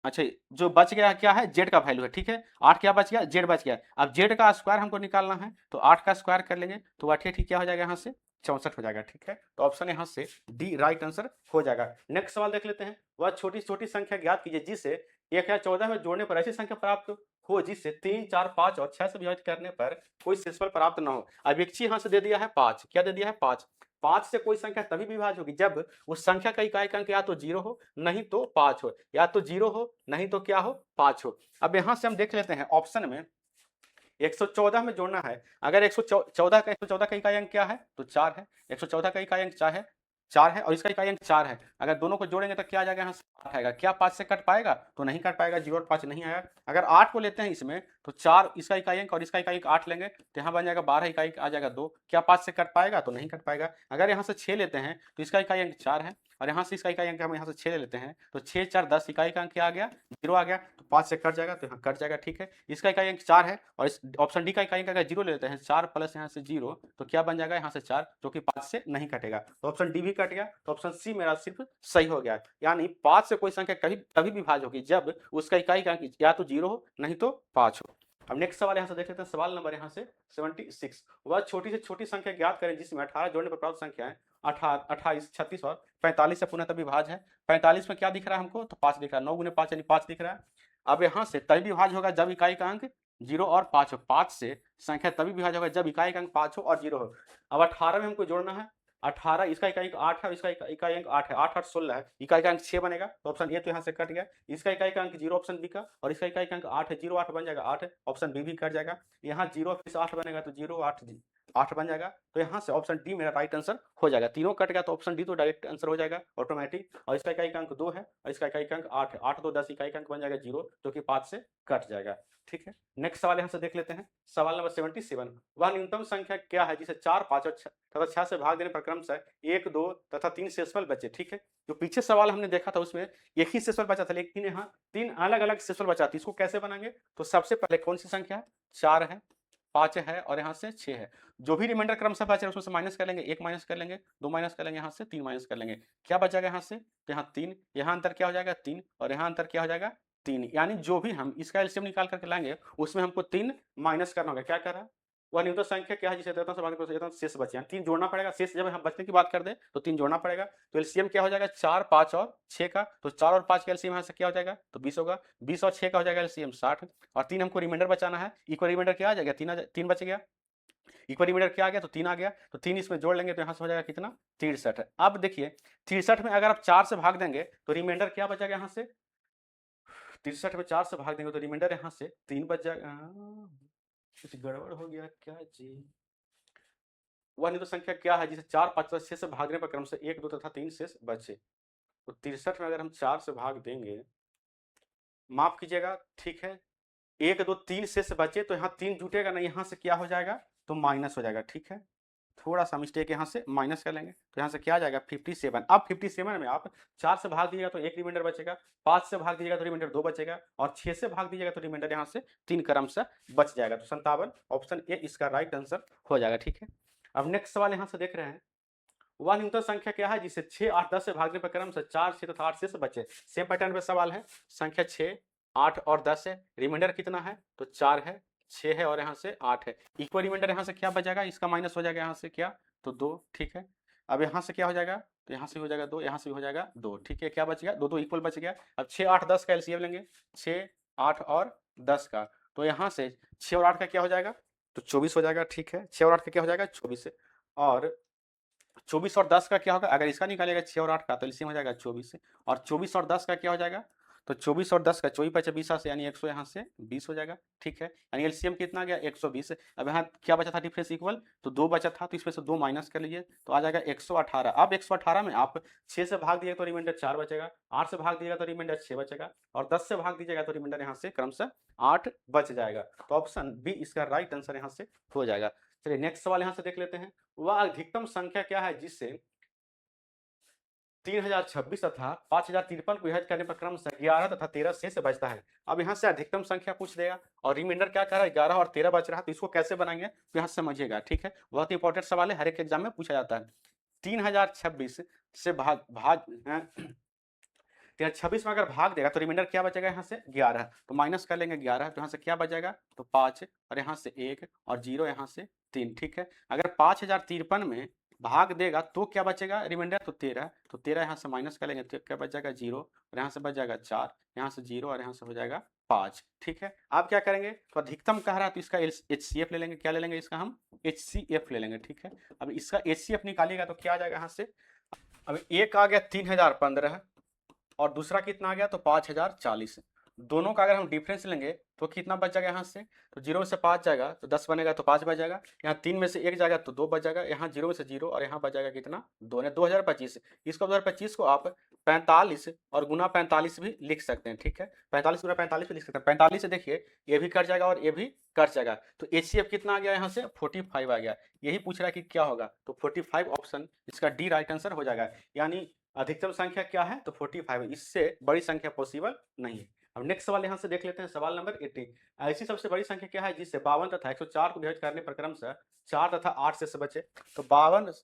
अच्छा, जो बच गया क्या है, जेड का वैल्यू है, ठीक है, 8 क्या बच गया, जेड बच गया। अब जेड का स्क्वायर हमको निकालना है, तो 8 का स्क्वायर कर लेंगे तो 8 ठीक क्या हो जाएगा, यहाँ से 64 हो जाएगा, ठीक है। तो ऑप्शन यहाँ से डी राइट आंसर हो जाएगा। नेक्स्ट सवाल देख लेते हैं, वह छोटी छोटी संख्या ज्ञात कीजिए जिसे 1014 में जोड़ने पर ऐसी संख्या प्राप्त हो जिससे 3, 4, 5 और 6 से विभाजित करने पर कोई शेषफल प्राप्त न हो। अब एक चीज यहाँ से दे दिया है 5, क्या दे दिया है 5। 5 से कोई संख्या तभी विभाज्य होगी जब उस संख्या का इकाई अंक या तो 0 हो नहीं तो 5 हो, या तो 0 हो नहीं तो क्या हो, 5 हो। अब यहां से हम देख लेते हैं ऑप्शन में 114 में जोड़ना है। अगर 114 का इकाई अंक क्या है, तो 4 है। 114 का इकाई अंक 4 है और इसका इकाई अंक 4 है। अगर दोनों को जोड़ेंगे तो क्या आ जाएगा, यहाँ से 8 आएगा। क्या 5 से कट पाएगा, तो नहीं कट पाएगा, 0 और 5 नहीं आएगा। अगर 8 को लेते हैं इसमें, तो 4 इसका इकाई अंक और इसका इकाई अंक 8 लेंगे तो यहाँ बन जाएगा 12, इकाई आ जाएगा 2। क्या 5 से कट पाएगा, तो नहीं कट पाएगा। अगर यहाँ से 6 लेते हैं तो इसका इकाई अंक 4 है और यहाँ से इसका इकाई अंक हम यहाँ से 6 ले लेते हैं, तो 6, 4, 10, इकाई का अंक क्या आ गया, 0 आ गया, तो 5 से कट जाएगा, तो यहाँ कट जाएगा, ठीक है। इसका इकाई अंक 4 है और इस ऑप्शन डी का इकाई अंक अगर 0 ले लेते हैं, 4 प्लस यहाँ से 0, तो क्या बन जाएगा, यहाँ से 4, जो कि 5 से नहीं कटेगा, तो ऑप्शन डी भी कट गया। तो ऑप्शन सी मेरा सिर्फ सही हो गया। यानी 5 से कोई संख्या कभी तभी विभाज्य होगी जब उसका इकाई का अंक या तो 0 हो नहीं तो 5 हो। अब नेक्स्ट सवाल यहाँ से देख लेते हैं, सवाल नंबर यहाँ से 76, वह छोटी से छोटी संख्या ज्ञात करें जिसमें 18 जोड़ने पर प्राप्त संख्याएं 28, 36 और 45 से पुनः विभाज्य है। 45 में क्या दिख रहा है हमको, तो 5 दिख रहा है, 9 गुने 5 यानी 5 दिख रहा है। अब यहाँ से तभी विभाज्य होगा जब इकाई का अंक 0 और 5 हो। 5 से संख्या तभी विभाज्य होगा जब इकाई का अंक 5 हो और 0 हो। अब 18 में हमको जोड़ना है, 18 इसका इकाई अंक 8 है और इसका इकाई अंक 8 है, 8 8 16 है, इकाई का अंक 6 बनेगा, तो ऑप्शन ए तो यहाँ से कट गया। इसका इकाई का अंक 0 ऑप्शन बी का, और इसका इकाई का अंक 8 है, 0 8 बन जाएगा 8 है, ऑप्शन बी भी कट जाएगा। यहाँ 0 फिर 8 बनेगा तो 0 8 8 बन जाएगा, तो यहाँ से ऑप्शन डी मेरा राइट आंसर हो जाएगा। तीनों कट गया तो ऑप्शन डी तो डायरेक्ट आंसर हो जाएगा ऑटोमेटिक। और इसका इकाई का अंक 2 है और इसका इकाई का अंक 8 है, 8 2 10, इकाई का अंक बन जाएगा 0, जो कि 5 से कट जाएगा, ठीक है। नेक्स्ट सवाल यहाँ से देख लेते हैं, सवाल नंबर 77, वह न्यूनतम संख्या क्या है जिसे 4, 5 और 6 तथा 6 से भाग देने पर क्रमशः 1, 2 तथा 3 शेषफल बचे, ठीक है। जो पीछे सवाल हमने देखा था उसमें एक ही शेषफल बचा था, लेकिन यहाँ 3 अलग अलग शेषफल बचा था। इसको कैसे बनाएंगे, तो सबसे पहले कौन सी संख्या है, 4 है, 5 है और यहाँ से 6 है। जो भी रिमाइंडर क्रमशः बचे उसमें से माइनस कर लेंगे, 1 माइनस कर लेंगे, 2 माइनस कर लेंगे, यहाँ से 3 माइनस कर लेंगे। क्या बचेगा यहाँ से, तो यहाँ 3, यहाँ अंतर क्या हो जाएगा 3 और यहाँ अंतर क्या हो जाएगा 3। यानी जो भी हम इसका एलसीएम निकाल करके लाएंगे उसमें हमको 3 माइनस करना होगा। क्या कर रहा है, वह न्यूनतम संख्या क्या है जिसे शेष बचे, 3 जोड़ना पड़ेगा। शेष जब हम बचने की बात कर दे तो 3 जोड़ना पड़ेगा, तो एलसीएम क्या हो जाएगा 4, 5 और 6 का, तो 4 और 5 का एलसीएम यहाँ से क्या हो जाएगा, तो 20 होगा। 20 और 6 का हो जाएगा एलसीएम 60 और 3 हमको रिमाइंडर बचाना है, इक्वल रिमाइंडर क्या आ जाएगा 3 बच गया। इक्वल रिमाइंडर क्या आ गया, तो 3 आ गया, तो 3 इसमें जोड़ लेंगे तो यहाँ से हो जाएगा कितना, 63। अब देखिए 63 में अगर आप 4 से भाग देंगे तो रिमाइंडर क्या बचेगा यहाँ से, 63 में 4 से भाग देंगे तो रिमाइंडर यहाँ से 3 बच जाएगा। कुछ गड़बड़ हो गया क्या जी। वह नहीं तो संख्या क्या है जिसे 4, 5 6 से भागने पर क्रम से 1, 2 तथा 3 शेष बचे। तो 63 में अगर हम 4 से भाग देंगे, माफ कीजिएगा, ठीक है, 1, 2, 3 शेष बचे तो यहाँ 3 जुटेगा नहीं, यहाँ से क्या हो जाएगा, तो माइनस हो जाएगा, ठीक है, थोड़ा सा मिस्टेक, यहाँ से माइनस कर लेंगे तो यहाँ से क्या आ जाएगा 57। अब 57 में आप 4 से भाग दीजिएगा तो एक रिमाइंडर बचेगा, 5 से भाग दीजिएगा तो रिमाइंडर 2 बचेगा, और 6 से भाग दीजिएगा तो रिमाइंडर यहाँ से 3 क्रम से बच जाएगा। तो 57 ऑप्शन ए इसका राइट आंसर हो जाएगा, ठीक है। अब नेक्स्ट सवाल यहाँ से देख रहे हैं, वह न्यूनतम संख्या क्या है जिसे 6, 8, 10 से भागने पर क्रम से 4, 6 तथा 8 से बचे। सेम पैटर्न पे सवाल है, संख्या 6, 8 और 10 है, रिमाइंडर कितना है, तो 4 है, 6 है और यहाँ से 8 है। इक्वल रिमाइंडर यहाँ से क्या बचेगा, इसका माइनस हो जाएगा यहाँ से क्या, तो 2, ठीक है। अब यहाँ से क्या हो जाएगा, तो यहाँ से हो जाएगा 2, यहाँ से हो जाएगा 2, ठीक है, क्या बच गया, 2 2 इक्वल बच गया। अब 6, 8, 10 का एलसीएम लेंगे, 6, 8 और 10 का, तो यहाँ से 6 और 8 का क्या हो जाएगा, तो 24 हो जाएगा, ठीक है, 6 और 8 का क्या हो जाएगा, 24, और 24 और 10 का क्या होगा, अगर इसका निकालेगा 6 और 8 का तो एलसीएम हो जाएगा 24, और 24 और 10 का क्या हो जाएगा, तो 24 और 10 का 24 पचा 20 से यानी 100 यहाँ से 20 हो जाएगा, ठीक है, यानी एलसीएम कितना गया 120। अब यहाँ क्या बचा था डिफरेंस इक्वल, तो 2 बचा था, तो इसमें से 2 माइनस कर लीजिए तो आ जाएगा 118। अब 118 में आप 6 से भाग दिएगा तो रिमाइंडर 4 बचेगा, 8 से भाग दिएगा तो रिमाइंडर 6 बचेगा, और 10 से भाग दीजिएगा तो रिमाइंडर यहाँ से क्रमशः 8 बच जाएगा। तो ऑप्शन बी इसका राइट आंसर यहाँ से हो जाएगा। चलिए नेक्स्ट सवाल यहाँ से देख लेते हैं, वह अधिकतम संख्या क्या है जिससे 3026 तथा 5053 को विभाजित करने पर क्रमशः 11 तथा 13 शेष बचता है। अब यहाँ से अधिकतम संख्या पूछ देगा और रिमाइंडर क्या कर रहा है, 11 और 13 बच रहा है, तो इसको कैसे बनाएंगे तो यहाँ से समझिएगा, ठीक है, बहुत इंपॉर्टेंट सवाल है, हर एक एग्जाम में पूछा जाता है। 3026 से भाग भाग 3026 में अगर भाग देगा तो रिमाइंडर क्या बचेगा, यहाँ से 11, तो माइनस कर लेंगे 11, तो यहाँ से क्या बचेगा, तो 5, और यहाँ से 1 और 0 यहाँ से 3, ठीक है। अगर 5053 में भाग देगा तो क्या बचेगा रिमाइंडर, तो 13, तो 13 यहाँ से माइनस कर लेंगे तो क्या बच जाएगा 0, और यहाँ से बच जाएगा 4, यहाँ से 0 और यहाँ से हो जाएगा 5, ठीक है। आप क्या करेंगे, तो अधिकतम कह रहा है तो इसका HCF ले लेंगे, क्या ले लेंगे इसका हम HCF ले लेंगे, ठीक है। अब इसका HCF निकालिएगा तो क्या आ जाएगा यहाँ से, अब एक आ गया 3015 और दूसरा कितना आ गया, तो 5040। दोनों का अगर हम डिफरेंस लेंगे तो कितना बच जाएगा, यहाँ से तो 0 में से 5 जाएगा तो 10 बनेगा, तो 5 बच जाएगा, यहाँ 3 में से 1 जाएगा तो 2 बच जाएगा, यहाँ 0 में से 0 और यहाँ बच जाएगा कितना, 2 ने 2025। इसको 2025 को आप 45 और गुना 45 भी लिख सकते हैं, ठीक है, 45 गुना 45 भी लिख सकते हैं। 45 से देखिए ये भी कट जाएगा और ये भी कट जाएगा, तो HCF कितना आ गया, यहाँ से 45 आ गया। यही पूछ रहा है कि क्या होगा, तो 45 ऑप्शन इसका डी राइट आंसर हो जाएगा, यानी अधिकतम संख्या क्या है, तो 45 है, इससे बड़ी संख्या पॉसिबल नहीं है। अब नेक्स्ट सवाल यहां से देख लेते हैं, सवाल नंबर 80, ऐसी सबसे बड़ी संख्या क्या है जिससे 52 तथा 104 को विभाजित करने पर क्रमशः 4 तथा 8 शेष बचे। तो 52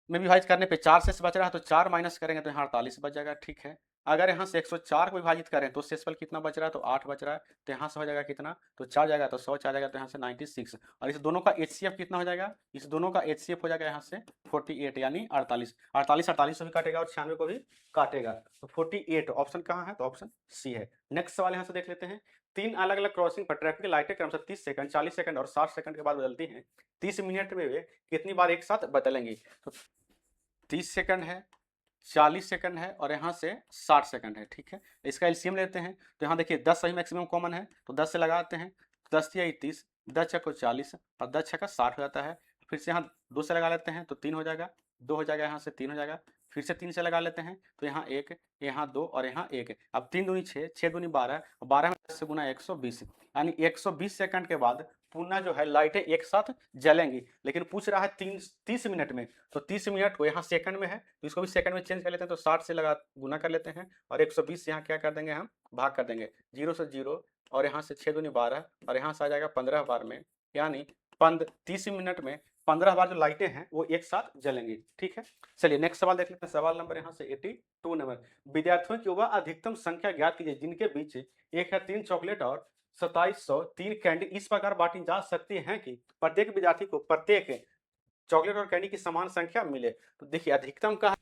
में विभाजित करने पे 4 शेष बच रहा है, तो 4 माइनस करेंगे तो यहाँ 48 बच जाएगा, ठीक है। अगर यहाँ से 104 को विभाजित करें तो शेषफल कितना बच रहा है, तो 8 बच रहा है, तो यहाँ से हो जाएगा कितना, तो 4 जाएगा तो 100, 4 जाएगा तो यहाँ से 96, और इस दोनों का HCF कितना हो जाएगा, इस दोनों का HCF हो जाएगा यहाँ से 48, यानी 48, 48 से भी काटेगा और 96 को भी काटेगा, तो 48 ऑप्शन कहाँ है, तो ऑप्शन सी है। नेक्स्ट सवाल यहाँ से देख लेते हैं, 3 अलग अलग क्रॉसिंग पर ट्रैफिक लाइटें क्रमशः 30 सेकंड, 40 सेकंड और 60 सेकंड के बाद बदलती हैं, 30 मिनट में वे कितनी बार एक साथ बदलेंगी। तो 30 सेकंड है, 40 सेकंड है और यहाँ से 60 सेकंड है, ठीक है। इसका एलसीएम लेते हैं तो यहाँ देखिए 10 सही मैक्सिमम कॉमन है, तो 10 से लगाते हैं, 10 या 30, 10 छक्का 40 और 10 छक्का 60 हो जाता है। फिर से यहाँ 2 से लगा लेते हैं तो 3 हो जाएगा, 2 हो जाएगा, यहाँ से 3 हो जाएगा, फिर से 3 से लगा लेते हैं तो यहाँ 1, यहाँ 2 और यहाँ 1। अब 3 दूनी 6, 6 दूनी 12, 12 में 10 से गुना 120, यानी 120 सेकंड के बाद पुनः जो है लाइटें एक साथ जलेंगी, लेकिन पूछ रहा है 30 मिनट में, तो 30 मिनट को यहाँ सेकंड में है तो इसको भी सेकंड में चेंज कर लेते हैं, तो 60 से लगा गुना कर लेते हैं और 120 से यहाँ क्या कर देंगे हम भाग कर देंगे, 0 से 0 और यहाँ से 6 दूनी 12 और यहाँ से आ जाएगा 15 बार में, यानी 30 मिनट में 15 बार जो लाइटें हैं वो एक साथ जलेंगी, ठीक है। चलिए नेक्स्ट सवाल देख लेते हैं, सवाल नंबर यहाँ से 82 नंबर, विद्यार्थियों की वह अधिकतम संख्या ज्ञात कीजिए जिनके बीच 1 या 3 चॉकलेट और 2703 कैंडी इस प्रकार बांटी जा सकती हैं कि प्रत्येक विद्यार्थी को प्रत्येक चॉकलेट और कैंडी की समान संख्या मिले। तो देखिए अधिकतम का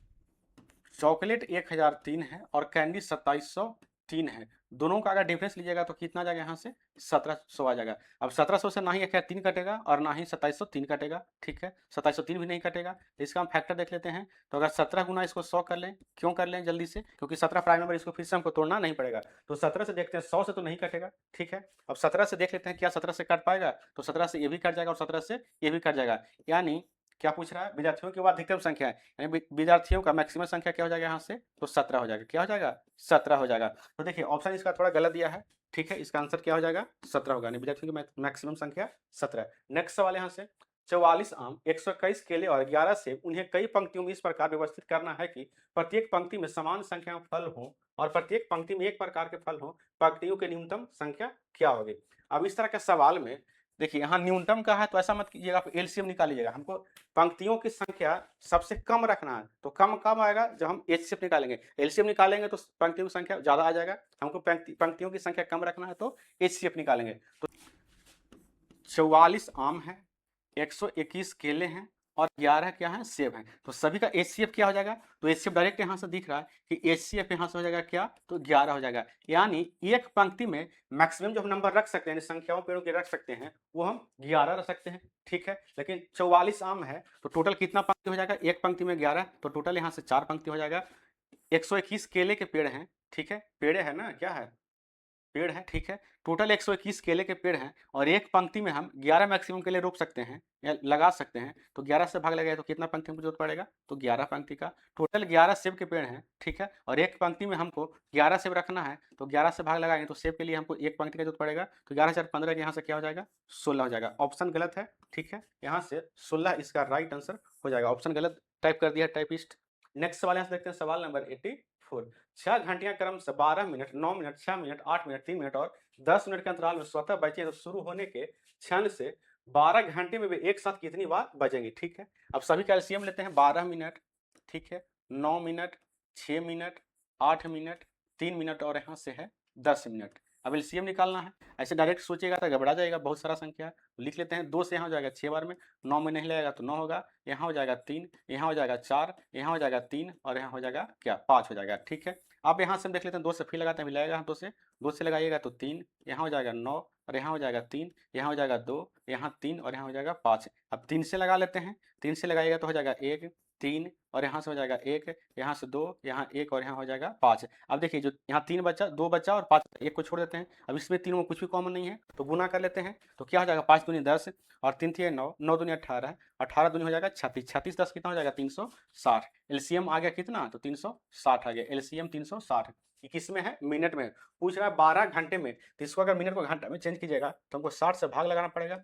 चॉकलेट 1003 है और कैंडी 2703 3 है। दोनों का अगर डिफरेंस लीजिएगा तो कितना आ जाएगा यहाँ से 1700 आ जाएगा। अब 1700 से ना ही 3 कटेगा और ना ही 2703 कटेगा, ठीक है, 2703 भी नहीं कटेगा। तो इसका हम फैक्टर देख लेते हैं। तो अगर 17 गुना इसको 100 कर लें, क्यों कर लें जल्दी से, क्योंकि 17 प्राइम नंबर, इसको फिर से हमको तोड़ना नहीं पड़ेगा। तो 17 से देखते हैं, 100 से तो नहीं कटेगा, ठीक है। अब 17 से देख लेते हैं क्या 17 से कट पाएगा, तो 17 से ये भी कट जाएगा और 17 से ये भी कट जाएगा। यानी क्या पूछ रहा है, विद्यार्थियों के बाद अधिकतम संख्या है, यानी विद्यार्थियों का मैक्सिमम संख्या क्या हो जाएगा यहाँ से, तो 17 हो जाएगा। क्या हो जाएगा, 17 हो जाएगा। तो देखिए ऑप्शन इसका थोड़ा गलत दिया है, ठीक है, इसका आंसर क्या हो जाएगा, 17 होगा, यानी विद्यार्थियों की मैक्सिमम संख्या 17। नेक्स्ट सवाल यहाँ से, 44 आम, 121 केले और 11 सेब, उन्हें कई पंक्तियों में इस प्रकार व्यवस्थित करना है कि प्रत्येक पंक्ति में समान संख्या में फल हो और प्रत्येक पंक्ति में एक प्रकार के फल हो, पंक्तियों की न्यूनतम संख्या क्या होगी। अब इस तरह के सवाल में देखिए यहाँ न्यूनतम का है, तो ऐसा मत कीजिएगा, आप एलसीएम निकालिएगा। हमको पंक्तियों की संख्या सबसे कम रखना है, तो कम कम आएगा जब हम एचसीएफ निकालेंगे। एलसीएम निकालेंगे तो पंक्तियों की संख्या ज्यादा आ जाएगा, हमको पंक्तियों की संख्या कम रखना है तो एचसीएफ निकालेंगे। तो 44 आम है, 121 केले हैं और 11 क्या है, सेब हैं। तो सभी का एचसीएफ क्या हो जाएगा, तो एचसीएफ डायरेक्ट यहाँ से दिख रहा है कि एचसीएफ यहाँ से हो जाएगा क्या, तो 11 हो जाएगा। यानी एक पंक्ति में मैक्सिमम जो हम नंबर रख सकते हैं, संख्याओं पेड़ों के रख सकते हैं, वो हम 11 रख सकते हैं, ठीक है। लेकिन 44 आम है तो टोटल कितना पंक्ति हो जाएगा, एक पंक्ति में 11, तो टोटल यहाँ से 4 पंक्ति हो जाएगा। 121 केले के पेड़ हैं, ठीक है, पेड़े है ना, क्या है, पेड़ है, ठीक है। टोटल 121 केले के पेड़ हैं और एक पंक्ति में हम 11 मैक्सिमम के लिए रोप सकते हैं या लगा सकते हैं। तो 11 से भाग लगाए तो कितना पंक्ति में जरूरत पड़ेगा, तो 11 पंक्ति का। टोटल 11 सेब के पेड़ हैं, ठीक है, और एक पंक्ति में हमको 11 सेब रखना है, तो 11 से भाग लगाएंगे तो सेब के लिए हमको एक पंक्ति का जरूरत पड़ेगा। तो 11 4 15 के यहाँ से क्या हो जाएगा, 16 हो जाएगा। ऑप्शन गलत है, ठीक है, यहाँ से 16 इसका राइट आंसर हो जाएगा। ऑप्शन गलत टाइप कर दिया टाइपिस्ट। नेक्स्ट सवाल यहाँ से देखते हैं, सवाल नंबर 84। 6 घंटियां क्रम से 12 minute, 9 minute, 6 minute, 8 minute, 3 minute और 10 मिनट के अंतराल में स्वतः बचे, तो शुरू होने के क्षण से 12 घंटे में वे एक साथ कितनी बार बजेंगी, ठीक है। अब सभी का एलसीएम लेते हैं, 12 मिनट, ठीक है, 9 मिनट, 6 मिनट, 8 मिनट, 3 मिनट और यहाँ से है 10 मिनट। अब एलसीएम निकालना है, ऐसे डायरेक्ट सोचिएगा तो घबरा जाएगा, बहुत सारा संख्या है। लिख लेते हैं, 2 से यहाँ हो जाएगा 6 बार में, 9 में नहीं लगेगा तो 9 होगा, यहाँ हो जाएगा 3, यहाँ हो जाएगा 4, यहाँ हो जाएगा 3 और यहाँ हो जाएगा क्या, 5 हो जाएगा, ठीक है। अब यहाँ से हम देख लेते हैं, 2 से फिर लगाते हैं, अभी लगेगा 2 से लगाइएगा तो 3, यहाँ हो जाएगा 9 और यहाँ हो जाएगा 3, यहाँ हो जाएगा 2, यहाँ 3 और यहाँ हो जाएगा 5। अब 3 से लगा लेते हैं, 3 से लगाइएगा तो हो जाएगा 1, 3 और यहाँ से हो जाएगा 1, यहाँ से 2, यहाँ 1 और यहाँ हो जाएगा 5। अब देखिए जो यहाँ 3 बचा, 2 बचा और 5, 1 को छोड़ देते हैं। अब इसमें तीनों में कुछ भी कॉमन नहीं है तो गुना कर लेते हैं, तो क्या हो जाएगा, 5 दूनी 10 और 3 थी 9, 9 दूनी 18, 18 दूनी हो जाएगा 36, 36 10 कितना हो जाएगा, 360। एलसीएम आ गया कितना, तो 360 आ गया, एलसीएम 360। किस में है, मिनट में पूछ रहा है, 12 घंटे में, तो इसको अगर मिनट को घंटा में चेंज कीजिएगा तो हमको 60 से भाग लगाना पड़ेगा,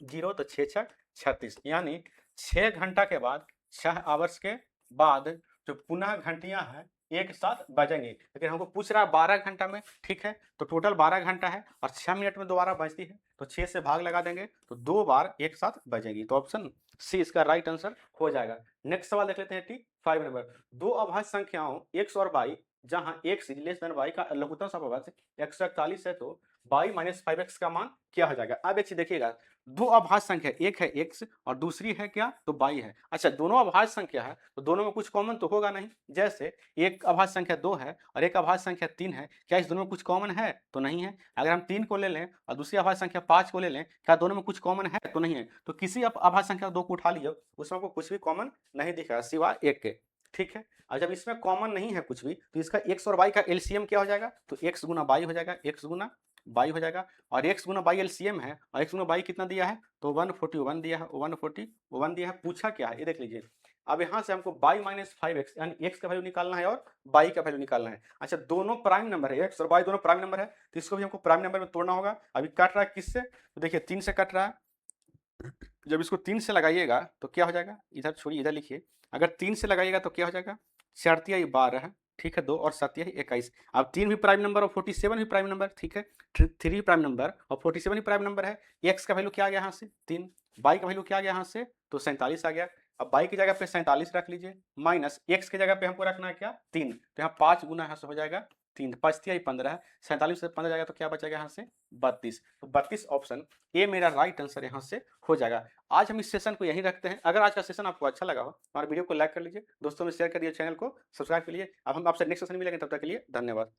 0 तो 6 6 36, यानी 6 घंटा के बाद, 6 आवर्स के बाद जो पुनः घंटियां हैं एक साथ बजेंगी। लेकिन हमको पूछ रहा है 12 घंटा में, ठीक है, तो टोटल 12 घंटा है और 6 मिनट में दोबारा बजती है, तो 6 से भाग लगा देंगे तो 2 बार एक साथ बजेगी। तो ऑप्शन सी इसका राइट आंसर हो जाएगा। नेक्स्ट सवाल देख लेते हैं, 85 नंबर। दो अभाज्य संख्याओं x और y, जहां x लेस देन y का लघुत्तम समअभाज्य 141 है, तो y माइनस 5x का मान क्या हो जाएगा। अब एक चीज देखिएगा, दो अभाज्य संख्या, एक है x और दूसरी है क्या, तो y है। अच्छा, दोनों अभाज्य संख्या है तो दोनों में कुछ कॉमन तो होगा नहीं, जैसे एक अभाज्य संख्या 2 है और एक अभाज्य संख्या 3 है, क्या इस दोनों में कुछ कॉमन है, तो नहीं है। अगर हम 3 को ले लें और दूसरी अभाज्य संख्या 5 को ले लें, क्या दोनों में कुछ कॉमन है, तो नहीं है। तो किसी अभाज्य संख्या 2 को उठा लीजिए, उसमें आपको कुछ भी कॉमन नहीं दिख रहा सिवाय एक के, ठीक है। और जब इसमें कॉमन नहीं है कुछ भी, तो इसका x और y का एलसीएम क्या हो जाएगा, तो x गुना y हो जाएगा, x गुना y हो जाएगा। और x गुना y एलसीएम है और x गुना y कितना दिया है, तो 141 दिया है, 141 दिया है। पूछा क्या है ये देख लीजिए। अब यहाँ से हमको y माइनस 5x यानी x का वैल्यू निकालना है और y का वैल्यू निकालना है। अच्छा, दोनों प्राइम नंबर है, x और y दोनों प्राइम नंबर है, तो इसको भी हमको प्राइम नंबर में तोड़ना होगा। अभी कट रहा है किससे, तो देखिए 3 से कट रहा है। जब इसको 3 से लगाइएगा तो क्या हो जाएगा, इधर छोड़िए, इधर लिखिए। अगर 3 से लगाइएगा तो क्या हो जाएगा, 4 तिया 12, ठीक है, 2 और 7 21। अब 3 भी प्राइम नंबर और 47 भी प्राइम नंबर, ठीक है, 3 भी प्राइम नंबर और 47 भी प्राइम नंबर है। एक्स का वैल्यू क्या आ गया यहाँ से 3, वाई का वैल्यू क्या आ गया यहाँ से, तो 47 आ गया। अब वाई की जगह पे 47 रख लीजिए, माइनस एक्स की जगह पे हमको रखना है क्या, 3, तो यहाँ 5 गुना यहाँ से हो जाएगा 3, 5 तिया 15, 47 से 15 जाएगा तो क्या बचेगा यहाँ से 32। तो 32 ऑप्शन ए मेरा राइट आंसर यहाँ से हो जाएगा। आज हम इस सेशन को यहीं रखते हैं। अगर आज का सेशन आपको अच्छा लगा हो हमारे वीडियो को लाइक कर लीजिए, दोस्तों में शेयर करिए, चैनल को सब्सक्राइब कर लीजिए। अब हम आपसे नेक्स्ट सेशन में मिलेंगे, तब तक के लिए धन्यवाद।